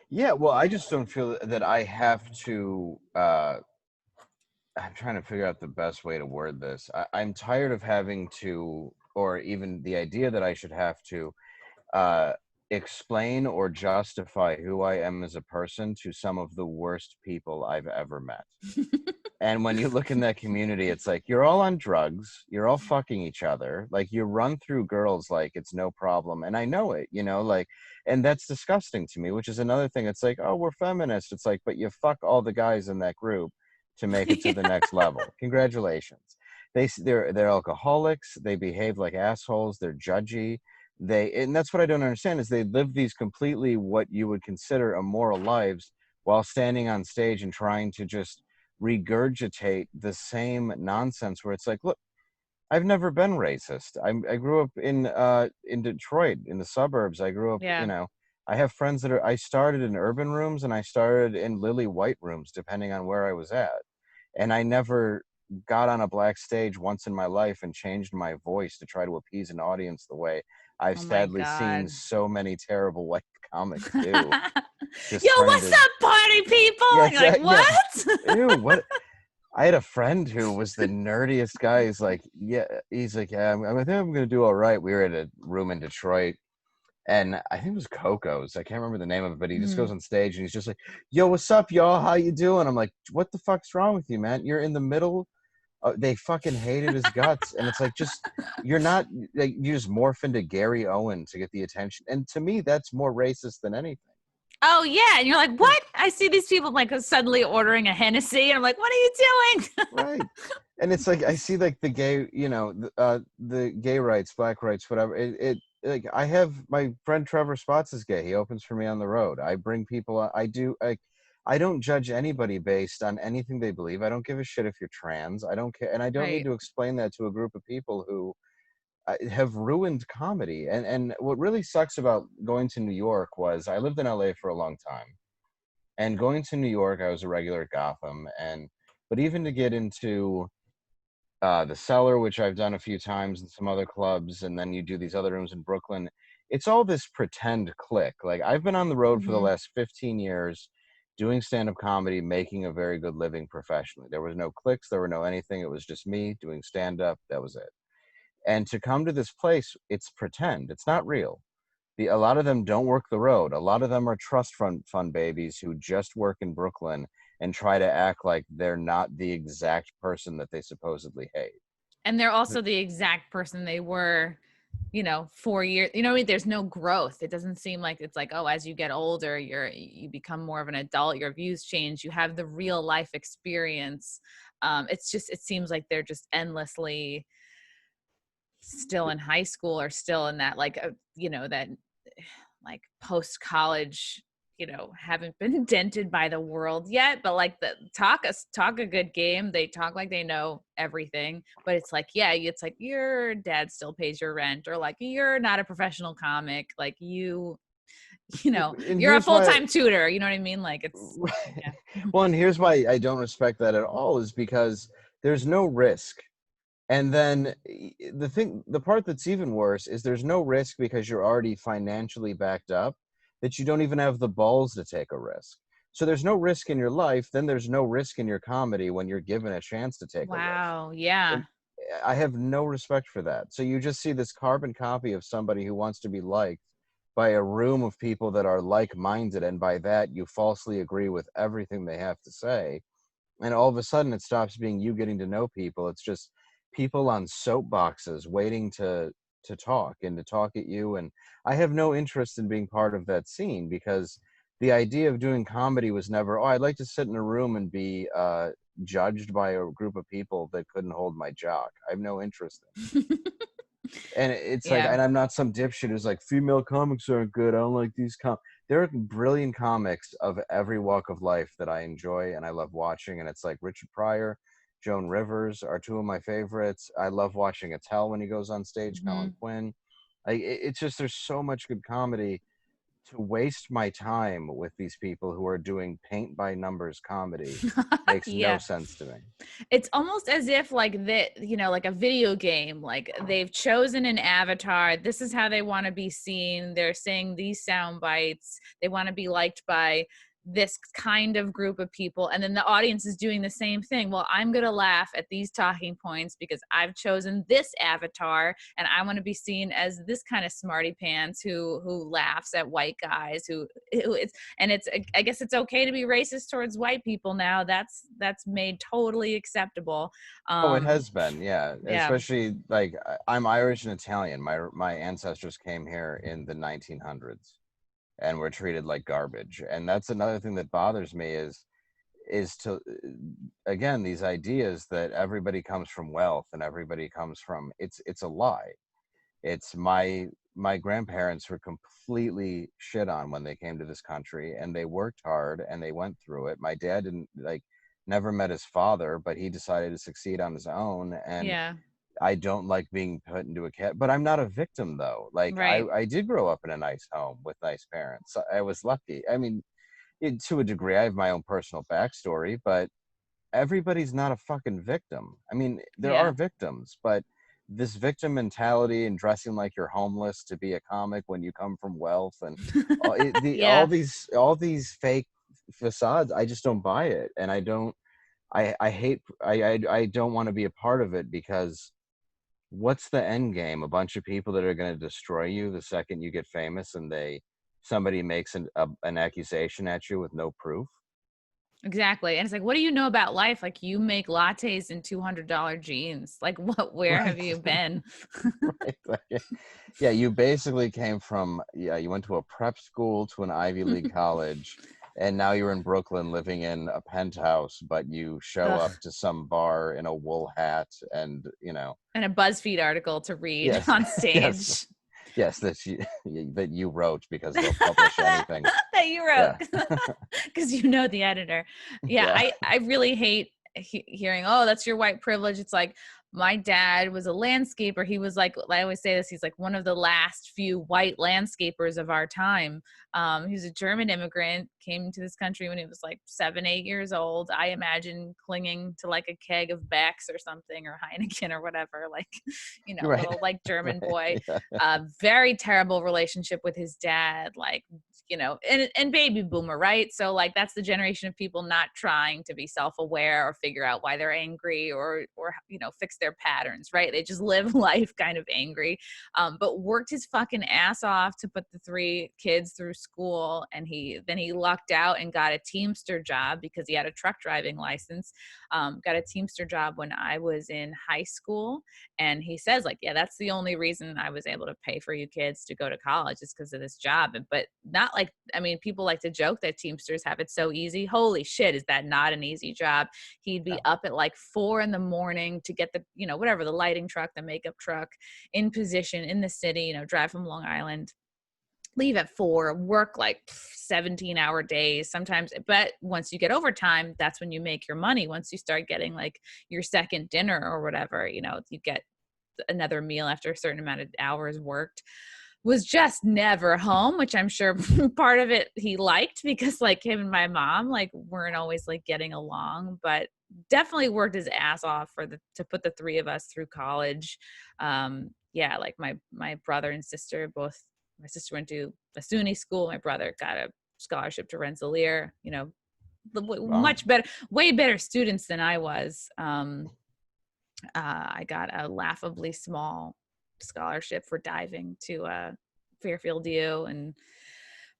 Yeah, well, I just don't feel that I have to. I'm trying to figure out the best way to word this. I'm tired of having to, or even the idea that I should have to uh, explain or justify who I am as a person to some of the worst people I've ever met. And when you look in that community, it's like, you're all on drugs, you're all fucking each other, like you run through girls like it's no problem. And I know it, like, and that's disgusting to me, which is another thing. It's like, oh, we're feminists. It's like, but you fuck all the guys in that group to make it to the next level. Congratulations. They're alcoholics, they behave like assholes, they're judgy. And that's what I don't understand, is they live these completely what you would consider immoral lives while standing on stage and trying to just regurgitate the same nonsense, where it's like, look, I've never been racist. I grew up in Detroit, in the suburbs. I grew up, Yeah. I have friends I started in urban rooms and I started in lily white rooms, depending on where I was at. And I never got on a black stage once in my life and changed my voice to try to appease an audience the way I've Oh my sadly seen God. so many terrible white comics do. Yo, Just trying what's to, up, party people? yeah, You're like, yeah. what? Ew, what? I had a friend who was the nerdiest guy. He's like, yeah, I think I'm gonna do all right. We were at a room in Detroit, and I think it was Coco's. I can't remember the name of it, but he just goes on stage and he's just like, "Yo, what's up, y'all? How you doing?" I'm like, "What the fuck's wrong with you, man? You're in the middle." They fucking hated his guts, and it's like, just you're not. Like, you just morph into Gary Owen to get the attention, and to me, that's more racist than anything. Oh yeah, and you're like, what? I see these people like suddenly ordering a Hennessy, and I'm like, what are you doing? Right. And it's like, I see like the gay, the gay rights, black rights, whatever. It like, I have my friend Trevor Spots is gay. He opens for me on the road. I bring people. I don't judge anybody based on anything they believe. I don't give a shit if you're trans. I don't care, and I don't need Right. to explain that to a group of people who have ruined comedy. And what really sucks about going to New York was, I lived in LA for a long time, and going to New York, I was a regular at Gotham, but even to get into the Cellar, which I've done a few times, and some other clubs, and then you do these other rooms in Brooklyn, it's all this pretend clique. Like, I've been on the road for the last 15 years doing stand-up comedy, making a very good living professionally. There was no cliques, there were no anything. It was just me doing stand-up. That was it. And to come to this place, it's pretend. It's not real. A lot of them don't work the road. A lot of them are trust fund babies who just work in Brooklyn and try to act like they're not the exact person that they supposedly hate. And they're also the exact person they were, 4 years. You know what I mean? There's no growth. It doesn't seem like it's like, oh, as you get older, you become more of an adult, your views change, you have the real life experience. It seems like they're just endlessly still in high school, or still in that like, that like post college, haven't been dented by the world yet, but like the talk a good game. They talk like they know everything, but it's like, yeah, it's like your dad still pays your rent, or like you're not a professional comic, like And you're a here's why, full-time tutor, you know what I mean? Like it's, yeah. well, and here's why I don't respect that at all, is because there's no risk And then the part that's even worse is there's no risk because you're already financially backed up, that you don't even have the balls to take a risk. So there's no risk in your life, then there's no risk in your comedy when you're given a chance to take a risk. Wow. Yeah. And I have no respect for that. So you just see this carbon copy of somebody who wants to be liked by a room of people that are like-minded, and by that you falsely agree with everything they have to say. And all of a sudden it stops being you getting to know people. It's just people on soapboxes waiting to talk and to talk at you. And I have no interest in being part of that scene, because the idea of doing comedy was never, oh, I'd like to sit in a room and be judged by a group of people that couldn't hold my jock. I have no interest in. And it's like, Yeah. and I'm not some dipshit who's like, female comics aren't good, I don't like these there are brilliant comics of every walk of life that I enjoy and I love watching. And it's like Richard Pryor, Joan Rivers are two of my favorites. I love watching Attell when he goes on stage, Hmm. Colin Quinn. It's just, there's so much good comedy. To waste my time with these people who are doing paint by numbers comedy makes no Yeah. sense to me. It's almost as if like that, like a video game, like they've chosen an avatar. This is how they want to be seen. They're saying these sound bites. They want to be liked by this kind of group of people. And then the audience is doing the same thing. Well, I'm going to laugh at these talking points because I've chosen this avatar and I want to be seen as this kind of smarty pants who laughs at white guys it's I guess it's okay to be racist towards white people now. That's made totally acceptable. Oh, it um has been, yeah. yeah. Especially like I'm Irish and Italian. My ancestors came here in the 1900s and were treated like garbage. And that's another thing that bothers me is to again, these ideas that everybody comes from wealth and everybody comes from, it's a lie. It's my grandparents were completely shit on when they came to this country, and they worked hard and they went through it. My dad didn't like never met his father, but he decided to succeed on his own. And Yeah. I don't like being put into a cat, but I'm not a victim though. Like Right. I did grow up in a nice home with nice parents. I was lucky. I mean, to a degree, I have my own personal backstory, but everybody's not a fucking victim. I mean, there are Yeah. victims, but this victim mentality and dressing like you're homeless to be a comic when you come from wealth and Yeah. all these fake facades, I just don't buy it. And I hate I don't want to be a part of it, because what's the end game? A bunch of people that are going to destroy you the second you get famous, and somebody makes an accusation at you with no proof. Exactly. And it's like, what do you know about life? Like, you make lattes in $200 jeans. Like, where have Right. you been? Right. Like, yeah, you basically came from, yeah, you went to a prep school to an Ivy League college, and now you're in Brooklyn living in a penthouse, but you show up Ugh. to some bar in a wool hat and, And a BuzzFeed article to read yes, on yes, stage. yes, that you wrote, because they'll publish anything. That you wrote Yeah. because you know the editor. Yeah, Yeah. I really hate hearing, oh, that's your white privilege. It's like, my dad was a landscaper. He was like, I always say this, he's like one of the last few white landscapers of our time. He was a German immigrant, came to this country when he was like 7, 8 years old. I imagine clinging to like a keg of Beck's or something, or Heineken or whatever, like, Right. little like German Right. boy. Yeah. Very terrible relationship with his dad, like, and baby boomer, right? So like, that's the generation of people not trying to be self-aware or figure out why they're angry, or fix their patterns, right? They just live life kind of angry. But worked his fucking ass off to put the 3 kids through school, and he lucked out and got a Teamster job because he had a truck driving license. Got a Teamster job when I was in high school, and he says, like, yeah, that's the only reason I was able to pay for you kids to go to college, is because of this job. But not like, I mean, people like to joke that Teamsters have it so easy. Holy shit, is that not an easy job? He'd be Yeah. up at like 4 a.m. to get the, whatever, the lighting truck, the makeup truck, in position in the city, drive from Long Island, leave at 4, work like 17-hour days sometimes. But once you get overtime, that's when you make your money. Once you start getting like your second dinner or whatever, you get another meal after a certain amount of hours worked. Was just never home, which I'm sure part of it he liked, because like him and my mom like weren't always like getting along. But definitely worked his ass off to put the three of us through college. Yeah, like my brother and sister both. My sister went to a SUNY school. My brother got a scholarship to Rensselaer. You know, Wow. much better, way better students than I was. I got a laughably small scholarship for diving to Fairfield U,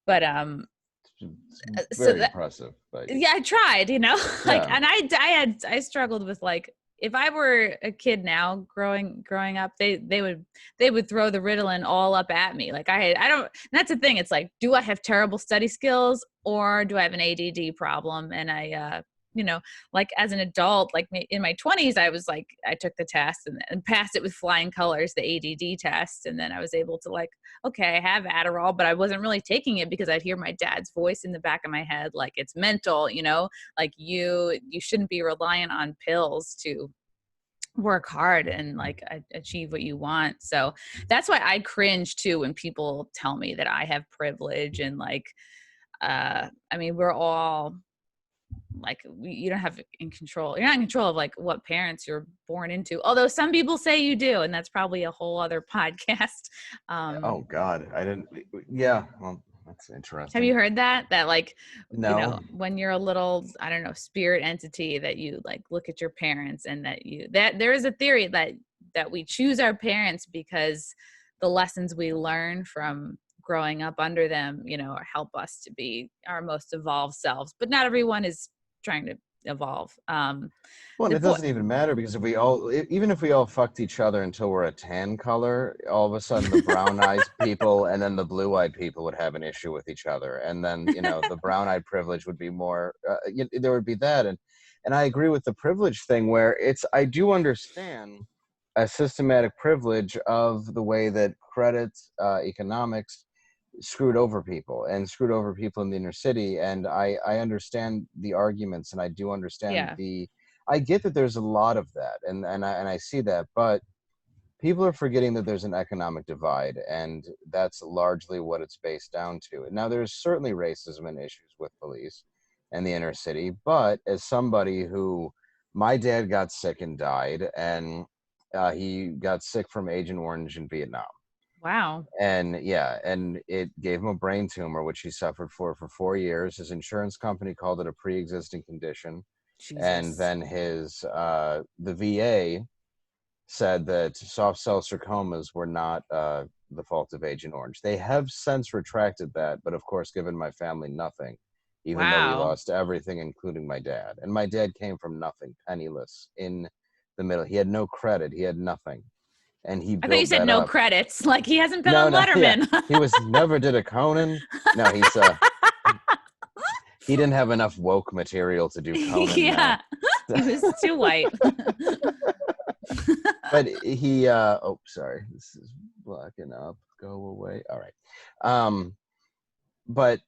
but It's so very that, impressive, but yeah, I tried, you know, like, yeah. and I struggled with, like, if I were a kid now growing up, they would throw the Ritalin all up at me. Like I don't, that's the thing. It's like, do I have terrible study skills or do I have an ADD problem? And you know, like as an adult, like in my 20s, I was like, I took the test and passed it with flying colors, the ADD test. And then I was able to, like, okay, I have Adderall, but I wasn't really taking it because I'd hear my dad's voice in the back of my head, like, it's mental, you know, like you shouldn't be reliant on pills to work hard and like achieve what you want. So that's why I cringe too when people tell me that I have privilege and like, I mean, we're all like, you don't have in control. You're not in control of like what parents you're born into. Although some people say you do, and that's probably a whole other podcast. Oh God, I didn't. Yeah, well, that's Have interesting. you heard that? That like, you No. know, when you're a little, I don't know, spirit entity, that you like look at your parents and that there is a theory that we choose our parents because the lessons we learn from growing up under them, you know, help us to be our most evolved selves. But not everyone is trying to evolve. Well, and The it point, doesn't even matter because if we all, even if we all fucked each other until we're a tan color, all of a sudden the brown-eyed people and then the blue-eyed people would have an issue with each other, and then the brown-eyed privilege would be more. There would be that, and I agree with the privilege thing where I do understand a systematic privilege of the way that credit, economics screwed over people and screwed over people in the inner city, and I understand the arguments, and I do understand yeah, I get that there's a lot of that, and I see that, but people are forgetting that there's an economic divide, and that's largely what it's based down to. Now there's certainly racism and issues with police and the inner city, but as somebody who, my dad got sick and died, and he got sick from Agent Orange in Vietnam. wow, And yeah, and it gave him a brain tumor, which he suffered for 4 years. His insurance company called it a pre-existing condition. And Jesus. then the VA said that soft cell sarcomas were not the fault of Agent Orange. They have since retracted that, but of course, given my family nothing, even though we Wow. lost everything, including my dad. And my dad came from nothing, penniless, in the middle. He had no credit. He had nothing. And he I thought you built said that no up. credits. Like he hasn't been No, on no, yeah. Letterman. He was never did a Conan. No, he didn't have enough woke material to do Conan. No. Yeah. He was too white. But he oh sorry, this is blocking up. Go away. All right. But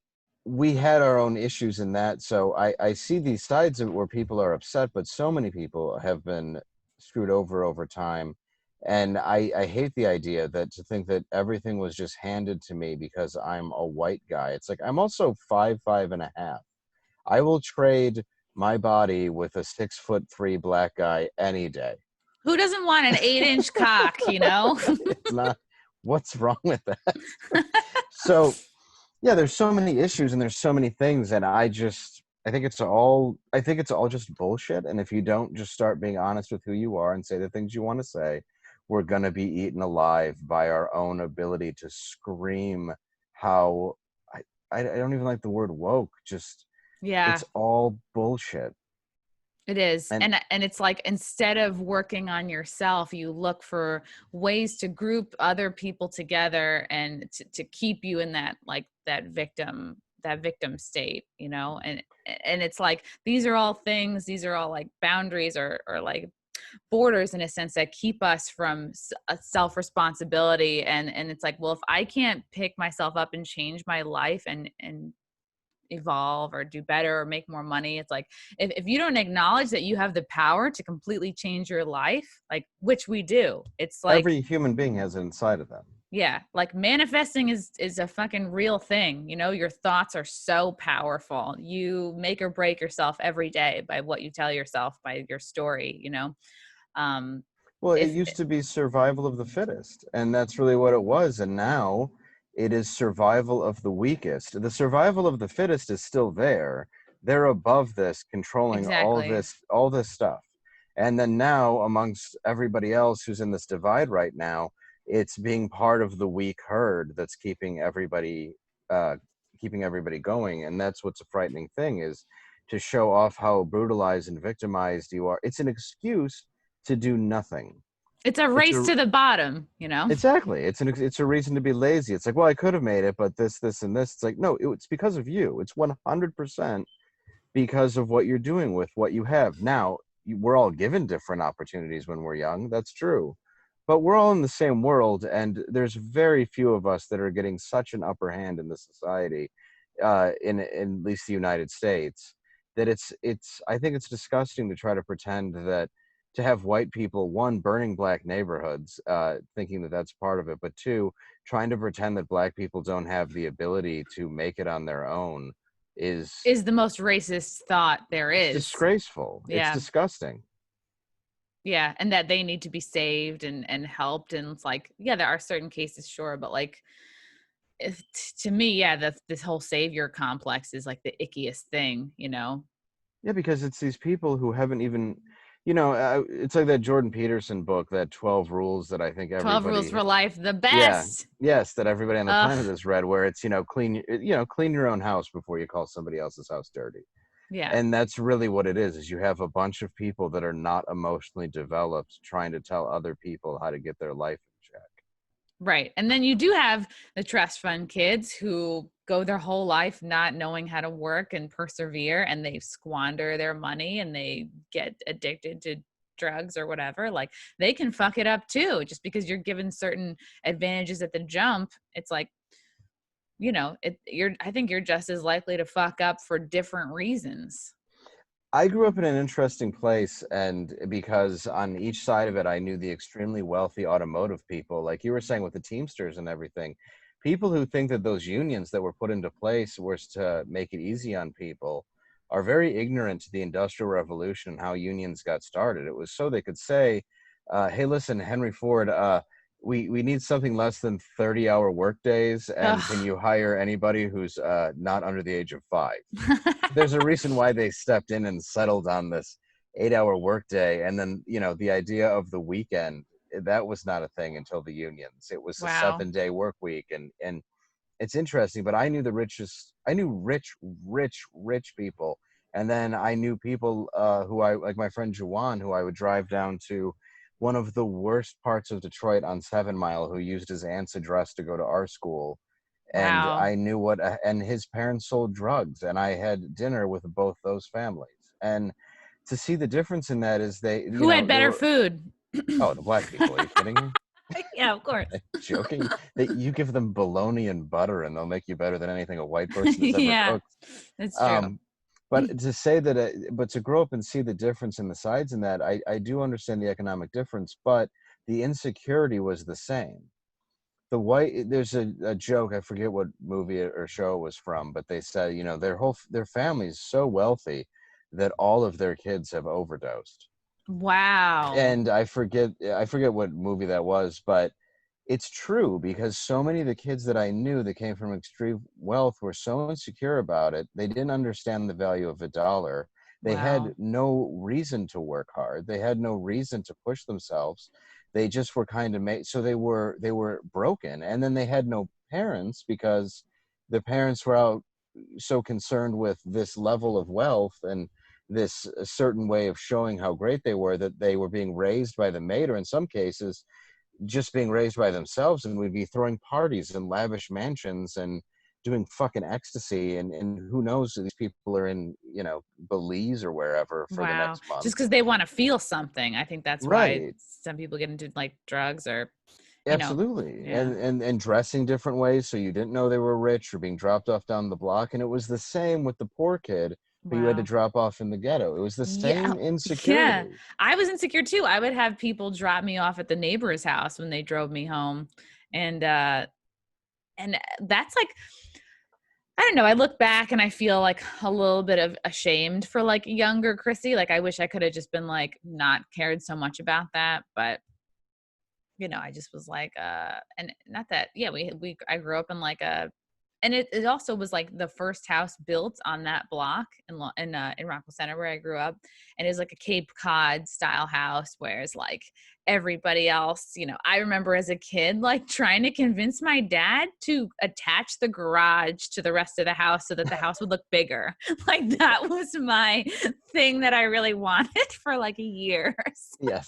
we had our own issues in that. So I see these sides of it where people are upset, but so many people have been screwed over time. And I hate the idea that to think that everything was just handed to me because I'm a white guy. It's like, I'm also 5'5.5". I will trade my body with a 6'3" black guy any day. Who doesn't want an 8-inch cock, you know? It's not, what's wrong with that? So yeah, there's so many issues and there's so many things, and I think it's all just bullshit. And if you don't just start being honest with who you are and say the things you want to say, we're gonna be eaten alive by our own ability to scream how I don't even like the word woke. Just, Yeah, it's all bullshit. it is. And And it's like, instead of working on yourself, you look for ways to group other people together and to keep you in that, like, that victim state, you know? And it's like, these are all things, these are all like boundaries or like borders in a sense that keep us from a self-responsibility. And it's like, well, if I can't pick myself up and change my life and evolve or do better or make more money, it's like, if you don't acknowledge that you have the power to completely change your life, like, which we do, it's like, every human being has it inside of them. Yeah, like manifesting is a fucking real thing. You know, your thoughts are so powerful. You make or break yourself every day by what you tell yourself, by your story, you know. Um Well, it if used to be survival of the fittest, and that's really what it was. And now it is survival of the weakest. The survival of the fittest is still there. They're above this, controlling exactly. all this stuff. And then now, amongst everybody else who's in this divide right now, it's being part of the weak herd that's uh, keeping everybody going. And that's what's a frightening thing, is to show off how brutalized and victimized you are. It's an excuse to do nothing. It's a It's race a to the bottom, you know. exactly. It's a reason to be lazy. It's like, well, I could have made it, but this, and this. It's like, no, it's because of you. It's 100% because of what you're doing with what you have. Now, we're all given different opportunities when we're young. That's true. But we're all in the same world, and there's very few of us that are getting such an upper hand in the society, in at least the United States, that it's. I think it's disgusting to try to pretend that to have white people, one, burning black neighborhoods, thinking that that's part of it, but two, trying to pretend that black people don't have the ability to make it on their own Is the most racist thought there it's is. disgraceful. It's Yeah. disgusting. Yeah, and that they need to be saved and helped, and it's like, yeah, there are certain cases, sure, but like to me, yeah, this whole savior complex is like the ickiest thing, you know. Yeah, because it's these people who haven't even, it's like that Jordan Peterson book, that 12 rules that I think 12 rules everybody, for life, the yeah, best. yes, that everybody on the Ugh. planet has read, where it's, clean your own house before you call somebody else's house dirty. Yeah. And that's really what it is you have a bunch of people that are not emotionally developed trying to tell other people how to get their life in check. Right. And then you do have the trust fund kids who go their whole life not knowing how to work and persevere, and they squander their money and they get addicted to drugs or whatever. Like they can fuck it up too. Just because you're given certain advantages at the jump, it's like, you know, I think you're just as likely to fuck up for different reasons. I grew up in an interesting place, and because on each side of it, I knew the extremely wealthy automotive people, like you were saying with the Teamsters and everything. People who think that those unions that were put into place was to make it easy on people are very ignorant to the Industrial Revolution and how unions got started. It was so they could say, hey, listen, Henry Ford, we need something less than 30-hour work days, and can Ugh. you hire anybody who's not under the age of 5? There's a reason why they stepped in and settled on this 8-hour workday. And then, the idea of the weekend, that was not a thing until the unions. It was a Wow. 7-day work week. And it's interesting, but I knew I knew rich people. And then I knew people who like my friend Juwan, who I would drive down to one of the worst parts of Detroit on 7 Mile, who used his aunt's address to go to our school. And Wow. I knew and his parents sold drugs, and I had dinner with both those families. And to see the difference in that is Who had they better were, food? oh, the black people, are you kidding me? Yeah, of course. Joking? That you give them bologna and butter and they'll make you better than anything a white person has ever Yeah, cooked. that's true. Um, but to say that, but to grow up and see the difference in the sides in that, I do understand the economic difference, but the insecurity was the same. There's a joke, I forget what movie or show it was from, but they said, their family is so wealthy that all of their kids have overdosed. Wow. And I forget what movie that was, but it's true, because so many of the kids that I knew that came from extreme wealth were so insecure about it. They didn't understand the value of a dollar. They had Wow. no reason to work hard. They had no reason to push themselves. They just were kind of made, so they were broken. And then they had no parents, because the parents were out so concerned with this level of wealth and this certain way of showing how great they were, that they were being raised by the maid, or in some cases just being raised by themselves, and we'd be throwing parties in lavish mansions and doing fucking ecstasy, and who knows, these people are in Belize or wherever for the Wow. next month. Just because they want to feel something. I think that's why Right. some people get into like drugs or, you know, Absolutely. yeah. And dressing different ways, so you didn't know they were rich, or being dropped off down the block. And it was the same with the poor kid who you had to Wow. drop off in the ghetto. It was the Yeah. same Yeah. insecurity. I was insecure too. I would have people drop me off at the neighbor's house when they drove me home. And that's like, I don't know. I look back and I feel like a little bit of ashamed for like younger Chrissy. Like I wish I could have just been like not cared so much about that. But I just was like, and not that, yeah, I grew up in like and it also was like the first house built on that block in Rockville Center where I grew up. And it was like a Cape Cod style house, whereas like everybody else, I remember as a kid, like trying to convince my dad to attach the garage to the rest of the house so that the house would look bigger. Like that was my thing that I really wanted for like a year. Yes.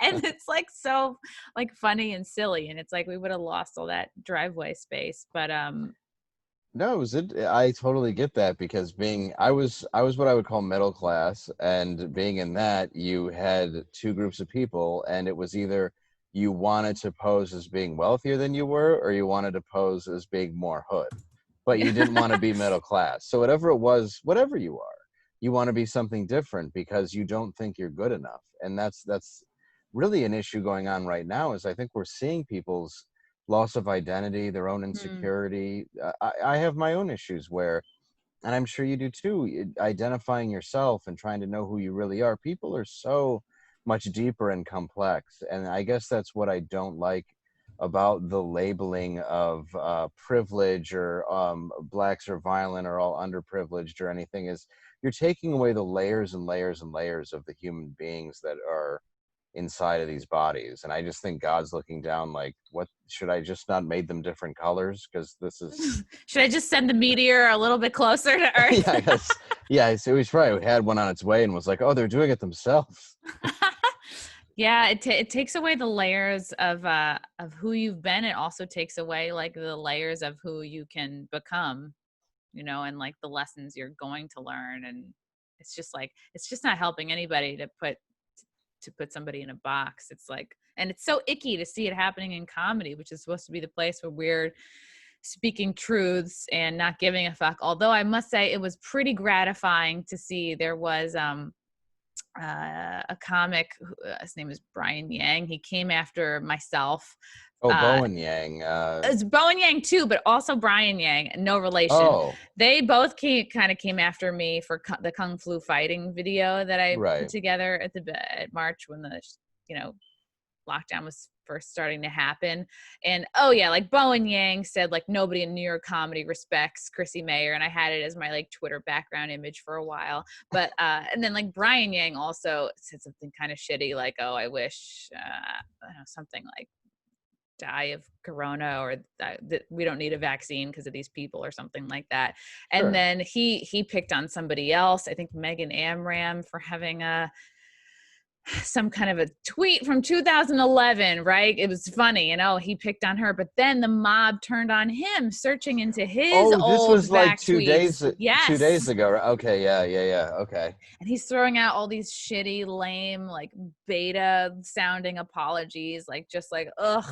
And it's like so like funny and silly, and it's like we would have lost all that driveway space. But No, I totally get that, because I was what I would call middle class, and being in that, you had two groups of people, and it was either you wanted to pose as being wealthier than you were, or you wanted to pose as being more hood, but you didn't want to be middle class. So whatever it was, whatever you are, you want to be something different because you don't think you're good enough. And that's really an issue going on right now, is I think we're seeing people's loss of identity, their own insecurity. I have my own issues where, and I'm sure you do too, identifying yourself and trying to know who you really are. People are so much deeper and complex. And I guess that's what I don't like about the labeling of privilege, or blacks are violent or all underprivileged or anything, is you're taking away the layers and layers and layers of the human beings that are inside of these bodies. And I just think God's looking down like, what, should I just not made them different colors, because this is should I just send the meteor a little bit closer to Earth? yeah, I guess, yeah, so he's probably had one on its way and was like, oh, they're doing it themselves. Yeah, it takes away the layers of who you've been. It also takes away like the layers of who you can become, and like the lessons you're going to learn. And it's just like, it's just not helping anybody to put somebody in a box. It's like, and it's so icky to see it happening in comedy, which is supposed to be the place where we're speaking truths and not giving a fuck. Although I must say it was pretty gratifying to see. There was a comic, his name is Brian Yang. He came after myself. Oh, Bowen Yang. It's Bowen Yang too, but also Brian Yang, no relation. Oh, They both kind of came after me for the Kung Flu fighting video that I put right. together at March when the lockdown was first starting to happen. And oh yeah, like Bowen Yang said like nobody in New York comedy respects Chrissy Mayer, and I had it as my like Twitter background image for a while. But and then like Brian Yang also said something kind of shitty like, oh, I wish I don't know, something like die of corona, or that we don't need a vaccine because of these people, or something like that. And Sure. then he picked on somebody else, I think Megan Amram, for having some kind of a tweet from 2011, right? It was funny, he picked on her, but then the mob turned on him, searching into his Oh, this old was like back 2 days, tweets. Yes. ago. Okay, yeah. Okay. And he's throwing out all these shitty, lame, like beta sounding apologies, like just like, ugh.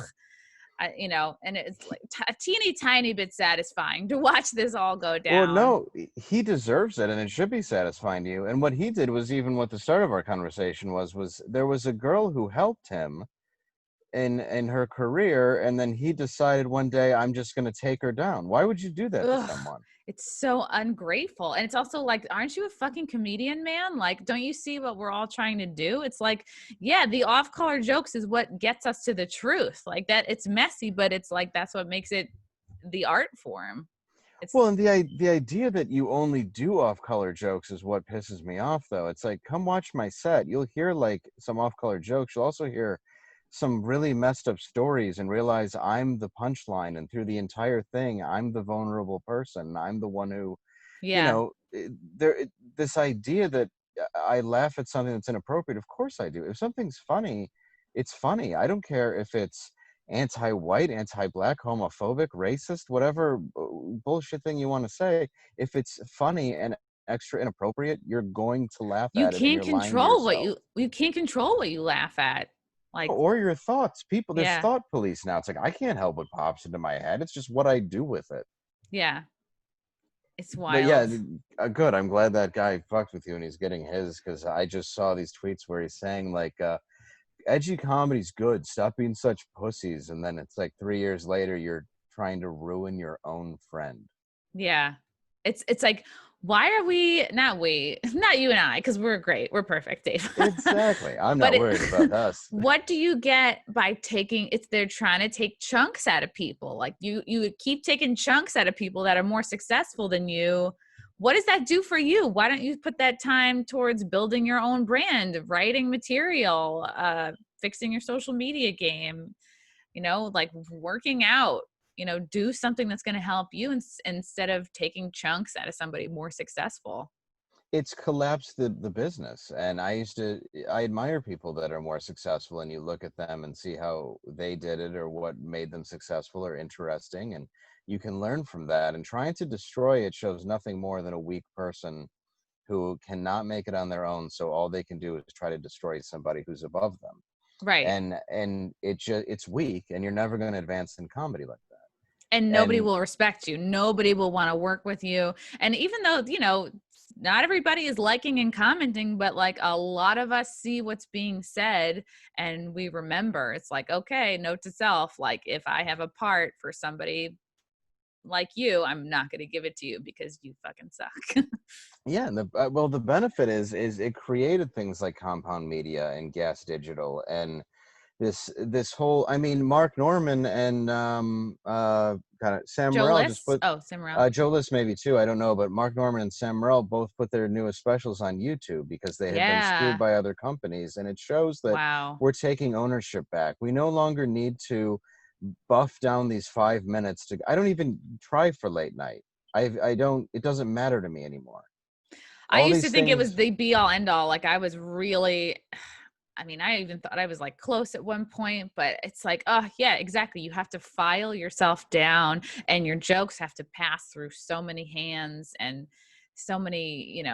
And it's like a teeny tiny bit satisfying to watch this all go Well, down. no, he deserves it, and it should be satisfying to you. And what he did was even what the start of our conversation was there was a girl who helped him in her career, and then he decided one day, I'm just going to take her down. Why would you do that to Ugh, someone? it's so ungrateful. And it's also like, aren't you a fucking comedian, man? Like, don't you see what we're all trying to do? It's like, yeah, the off-color jokes is what gets us to the truth. Like that, it's messy, but it's like, that's what makes it the art form. It's Well, and the idea that you only do off-color jokes is what pisses me off, though. It's like, come watch my set. You'll hear like some off-color jokes. You'll also hear some really messed up stories and realize I'm the punchline, and through the entire thing, I'm the vulnerable person. I'm the one who, yeah. this idea that I laugh at something that's inappropriate. Of course I do. If something's funny, it's funny. I don't care if it's anti-white, anti-black, homophobic, racist, whatever bullshit thing you want to say. If it's funny and extra inappropriate, you're going to laugh You at it, and can't you're lying to control yourself. you can't control what you laugh at. Like, Or your thoughts. People, there's yeah. thought police now. It's like, I can't help what pops into my head. It's just what I do with it. Yeah. It's But yeah, wild. good. I'm glad that guy fucked with you and he's getting his, because I just saw these tweets where he's saying like, edgy comedy's good. Stop being such pussies. And then it's like 3 years later, you're trying to ruin your own friend. Yeah. It's like, why are we, not you and I, because we're great. We're perfect, Dave. Exactly. I'm But not worried about us. what do you get by taking, they're trying to take chunks out of people. Like you keep taking chunks out of people that are more successful than you. What does that do for you? Why don't you put that time towards building your own brand, writing material, fixing your social media game, like working out, do something that's going to help you instead of taking chunks out of somebody more successful. It's collapsed the business. And I admire people that are more successful, and you look at them and see how they did it or what made them successful or interesting. And you can learn from that. And trying to destroy it shows nothing more than a weak person who cannot make it on their own. So all they can do is try to destroy somebody who's above them. Right. And it's weak, and you're never going to advance in comedy like that. And nobody will respect you. Nobody will want to work with you. And even though, not everybody is liking and commenting, but like a lot of us see what's being said and we remember. It's like, okay, note to self, like if I have a part for somebody like you, I'm not going to give it to you because you fucking suck. Yeah, and the benefit is it created things like Compound Media and Gas Digital, and this whole, I mean, Mark Norman and kind of Sam Joe Morrell just List? put Oh, Sam Morrell. Joe List maybe too, I don't know, but Mark Norman and Sam Morrell both put their newest specials on YouTube because they had been screwed by other companies, and it shows that we're taking ownership back. We no longer need to buff down these 5 minutes to. I don't even try for late night. I don't. It doesn't matter to me anymore. I All used to these think it was things. the be all end all. Like I was really, I mean, I even thought I was like close at one point, but it's like, oh yeah, exactly. You have to file yourself down and your jokes have to pass through so many hands and so many,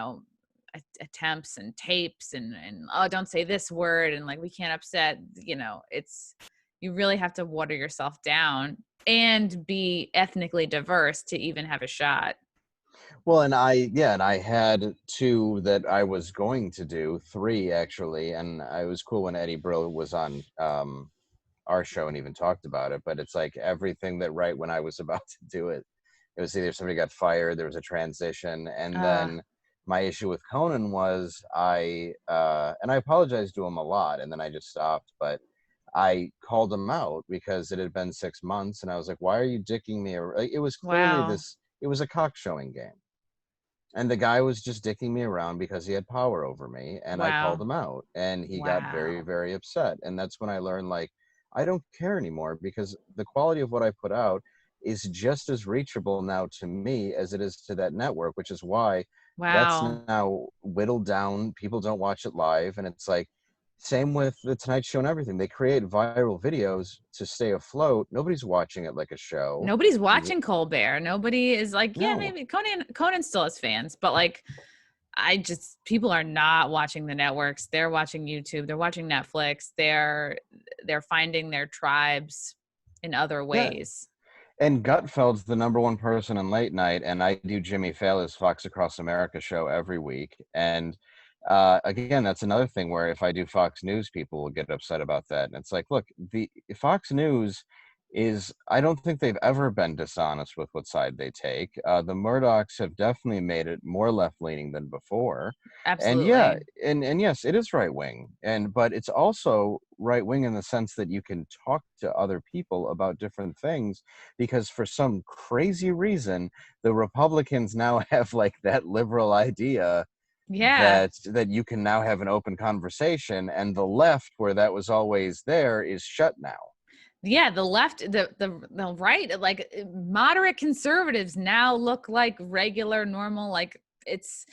attempts and tapes and oh, don't say this word. And like, we can't upset, you really have to water yourself down and be ethnically diverse to even have a shot. Well, and I had 2 that I was going to do, 3 actually, and it was cool when Eddie Brill was on our show and even talked about it. But it's like everything that right when I was about to do it, it was either somebody got fired, there was a transition, and then my issue with Conan was and I apologized to him a lot, and then I just stopped, but I called him out because it had been 6 months, and I was like, "Why are you dicking me?" It was clearly Wow. it was a cock showing game. And the guy was just dicking me around because he had power over me, and I called Wow. him out, and he got very, Wow. very upset. And that's when I learned, like, I don't care anymore because the quality of what I put out is just as reachable now to me as it is to that network, which is why that's Wow. now whittled down. People don't watch it live. And it's like, same with the Tonight Show and everything. They create viral videos to stay afloat. Nobody's watching it like a show. Nobody's watching Colbert. Nobody is like, yeah, No. maybe Conan still has fans, but like people are not watching the networks. They're watching YouTube, they're watching Netflix, they're finding their tribes in other Yeah. ways. And Gutfeld's the #1 person in late night, and I do Jimmy Fallon's Fox Across America show every week. And again, that's another thing where if I do Fox News, people will get upset about that. And it's like, look, the Fox News I don't think they've ever been dishonest with what side they take. The Murdochs have definitely made it more left-leaning than before. And yeah, Absolutely. and yes, it is right-wing, but it's also right-wing in the sense that you can talk to other people about different things, because for some crazy reason, the Republicans now have like that liberal idea Yeah. that you can now have an open conversation, and the left, where that was always there, is shut now. Yeah, the left, the right, like moderate conservatives now look like regular, normal, like it's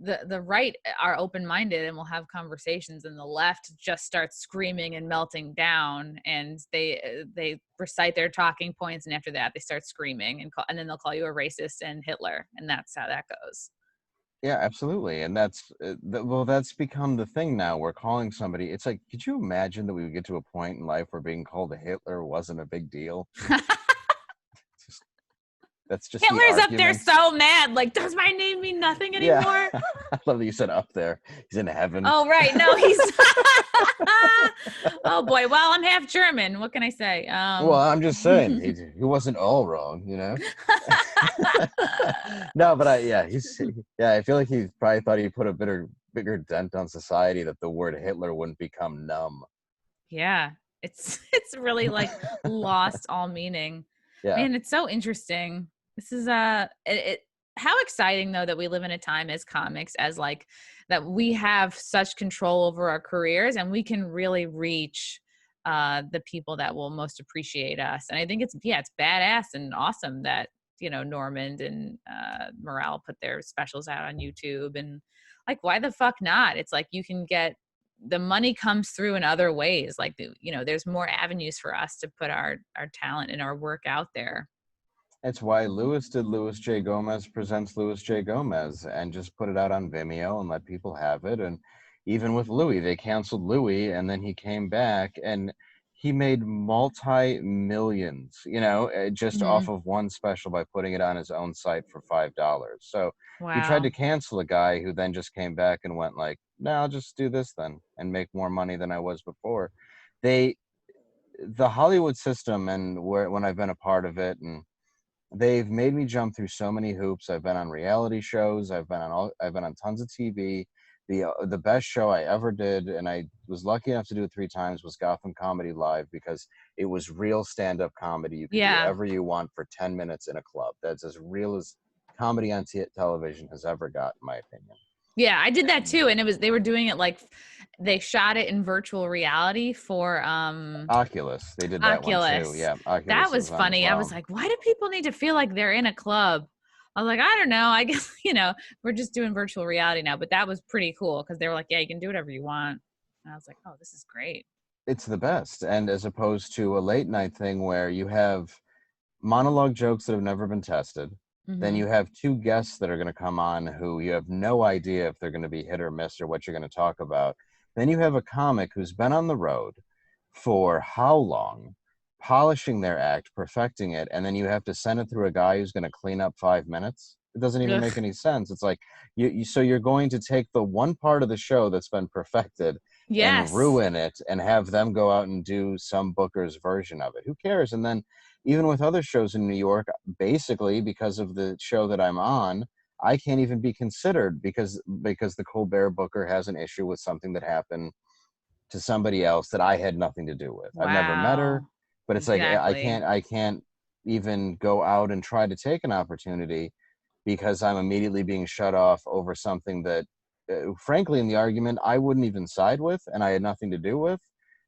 the right are open-minded and will have conversations, and the left just starts screaming and melting down, and they recite their talking points, and after that they start screaming and then they'll call you a racist and Hitler, and that's how that goes. Yeah, absolutely. And that's become the thing now. We're calling somebody. It's like, could you imagine that we would get to a point in life where being called a Hitler wasn't a big deal? That's just the Hitler's up there argument. so mad. Like, does my name mean nothing Yeah. anymore? I love that you said up there. He's in heaven. Oh, right. No, he's. Oh boy. Well, I'm half German. What can I say? Well, I'm just saying he wasn't all wrong, you know. No, but I feel like he probably thought he put a bigger dent on society that the word Hitler wouldn't become numb. Yeah, it's really like lost all meaning. Yeah. Man, it's so interesting. This is how exciting though that we live in a time as comics, as like that we have such control over our careers and we can really reach the people that will most appreciate us. And I think it's badass and awesome that, you know, Normand and Morale put their specials out on YouTube, and like, why the fuck not? It's like you can get the money comes through in other ways. Like, you know, there's more avenues for us to put our talent and our work out there. That's why Louis did Louis J. Gomez Presents Louis J. Gomez and just put it out on Vimeo and let people have it. And even with Louis, they canceled Louis and then he came back and he made multi-millions, you know, just off of one special by putting it on his own site for $5. So he tried to Wow. cancel a guy who then just came back and went like, no, I'll just do this then and make more money than I was before. The Hollywood system, and when I've been a part of it, and they've made me jump through so many hoops. I've been on reality shows. I've been on tons of TV. The best show I ever did, and I was lucky enough to do it 3 times, was Gotham Comedy Live, because it was real stand-up comedy. You could do whatever you want for 10 minutes in a club. That's as real as comedy on television has ever got, in my opinion. Yeah, I did that too, and they were doing it like they shot it in virtual reality for Oculus. They did that one too. Yeah, Oculus. That was funny. Well. I was like, why do people need to feel like they're in a club? I was like, I don't know. I guess, you know, we're just doing virtual reality now, but that was pretty cool because they were like, yeah, you can do whatever you want. And I was like, oh, this is great. It's the best. And as opposed to a late night thing where you have monologue jokes that have never been tested. Then you have 2 guests that are going to come on who you have no idea if they're going to be hit or miss or what you're going to talk about. Then you have a comic who's been on the road for how long, polishing their act, perfecting it, and then you have to send it through a guy who's going to clean up 5 minutes. It doesn't even make any sense. It's like so you're going to take the one part of the show that's been perfected and ruin it and have them go out and do some booker's version of it. Who cares? And then even with other shows in New York, basically because of the show that I'm on, I can't even be considered because the Colbert booker has an issue with something that happened to somebody else that I had nothing to do with. I've never met her, but it's like I can't even go out and try to take an opportunity because I'm immediately being shut off over something that frankly in the argument I wouldn't even side with and I had nothing to do with.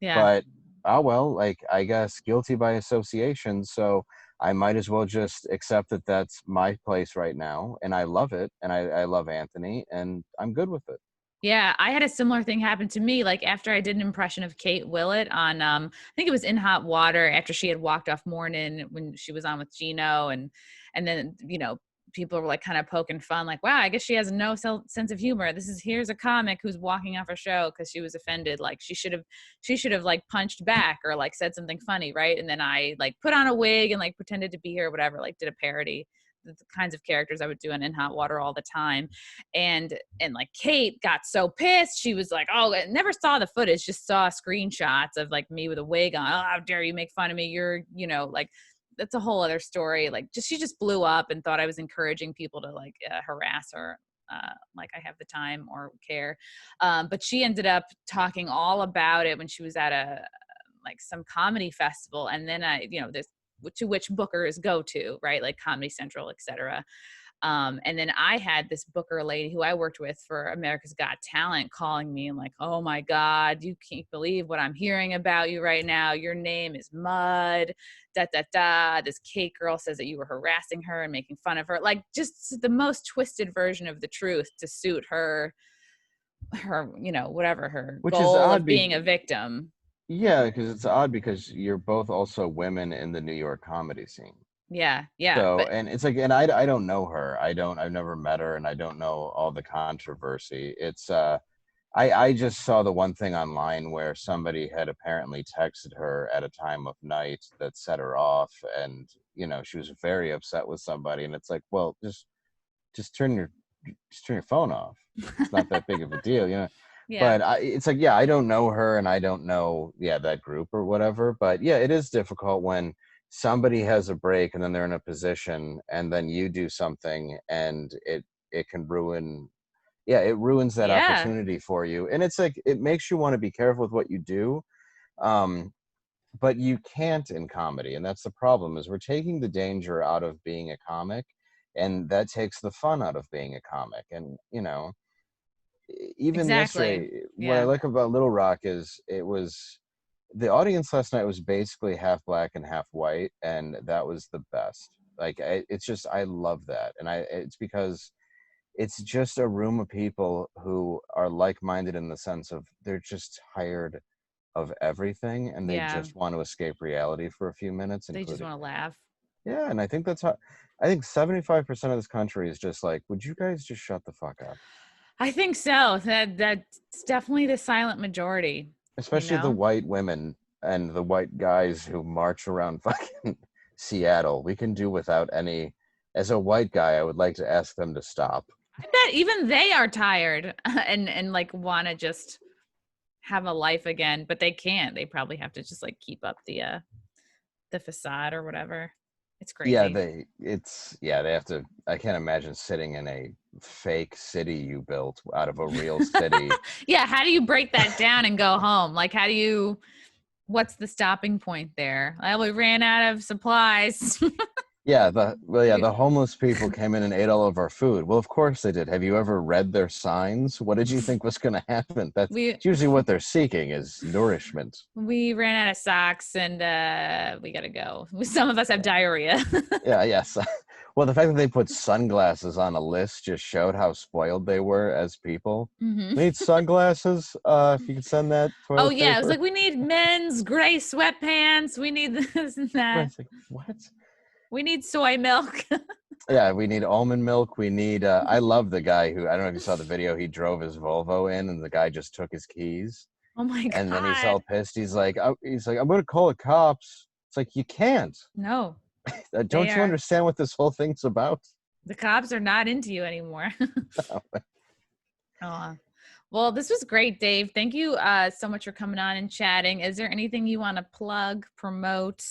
But oh well, like I guess guilty by association, so I might as well just accept that that's my place right now, and I love it, and I love Anthony, and I'm good with it. Yeah, I had a similar thing happen to me. Like after I did an impression of Kate Willett on, I think it was In Hot Water, after she had walked off Morning when she was on with Gino, and then, you know, people were like kind of poking fun, like, wow, I guess she has no sense of humor. Here's a comic who's walking off her show because she was offended. Like she should have like punched back or like said something funny, right? And then I like put on a wig and like pretended to be her or whatever, like did a parody, the kinds of characters I would do in Hot Water all the time. And like Kate got so pissed. She was like, oh, I never saw the footage, just saw screenshots of like me with a wig on. Oh, how dare you make fun of me? You're, you know, like, that's a whole other story. Like she just blew up and thought I was encouraging people to like harass her. Like I have the time or care. But she ended up talking all about it when she was at like some comedy festival. And then to which bookers go to, right? Like Comedy Central, etc. And then I had this booker lady who I worked with for America's Got Talent calling me and like, oh my God, you can't believe what I'm hearing about you right now. Your name is Mud, This Kate girl says that you were harassing her and making fun of her. Like just the most twisted version of the truth to suit her, you know, whatever her Which goal is odd of being a victim. Yeah, because it's odd because you're both also women in the New York comedy scene. Yeah. So, But and it's like, and I don't know her. I've never met her and I don't know all the controversy. It's, I just saw the one thing online where somebody had apparently texted her at a time of night that set her off, and she was very upset with somebody, and it's like, well, just turn your phone off. It's not that big of a deal. Yeah. But it's like, yeah, I don't know her, and I don't know, that group or whatever. But yeah, it is difficult when somebody has a break and then they're in a position, and then you do something, and it can ruin. Yeah, it ruins that Yeah. opportunity for you, and it's like it makes you want to be careful with what you do. Um, but you can't in comedy, and that's the problem. Is we're taking the danger out of being a comic, and that takes the fun out of being a comic. And even Exactly. yesterday, what I Yeah. like about Little Rock is the audience last night was basically half black and half white, and that was the best. Like it's just, I love that, and it's because it's just a room of people who are like-minded in the sense of they're just tired of everything, and they Yeah. just want to escape reality for a few minutes, They just including want to me. laugh. Yeah, and I think that's how. I think 75% of this country is just like, would you guys just shut the fuck up? I think so. That's definitely the silent majority, you Especially the know? white women and the white guys who march around fucking Seattle. We can do without any. As a white guy, I would like to ask them to stop. I bet even they are tired and like want to just have a life again, but they can't. They probably have to just like keep up the facade or whatever. It's Yeah, crazy. they have to. I can't imagine sitting in a fake city you built out of a real city. Yeah, how do you break that down and go home? Like what's the stopping point there? Well, we ran out of supplies. Yeah, the homeless people came in and ate all of our food. Well, of course they did. Have you ever read their signs? What did you think was going to happen? That's we usually what they're seeking is nourishment. we ran out of socks and we gotta go. Some of us have diarrhea. Yeah, yes. Well, the fact that they put sunglasses on a list just showed how spoiled they were as people. Hmm. We need sunglasses. If you could send that Oh toilet yeah, it was paper. like we need men's gray sweatpants. We need this and that. It's like, what? We need soy milk. Yeah, we need almond milk. We need. I love the guy who, I don't know if you saw the video. He drove his Volvo in, and the guy just took his keys, Oh my and then he's all God. pissed. He's like, I'm gonna call the cops. It's like, you can't. No, they Don't you are. understand what this whole thing's about? The cops are not into you anymore. Oh, well, this was great, Dave. Thank you so much for coming on and chatting. Is there anything you want to plug, promote?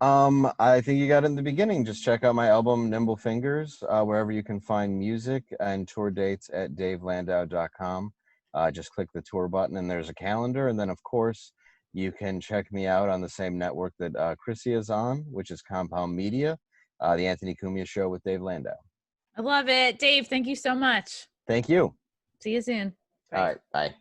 I think you got it in the beginning. Just check out my album Nimble Fingers, wherever you can find music, and tour dates at davelandau.com. Just click the tour button and there's a calendar. And then, of course, you can check me out on the same network that Chrissy is on, which is Compound Media, the Anthony Cumia Show with Dave Landau. I love it. Dave, thank you so much. Thank you. See you soon. All Bye. right. Bye.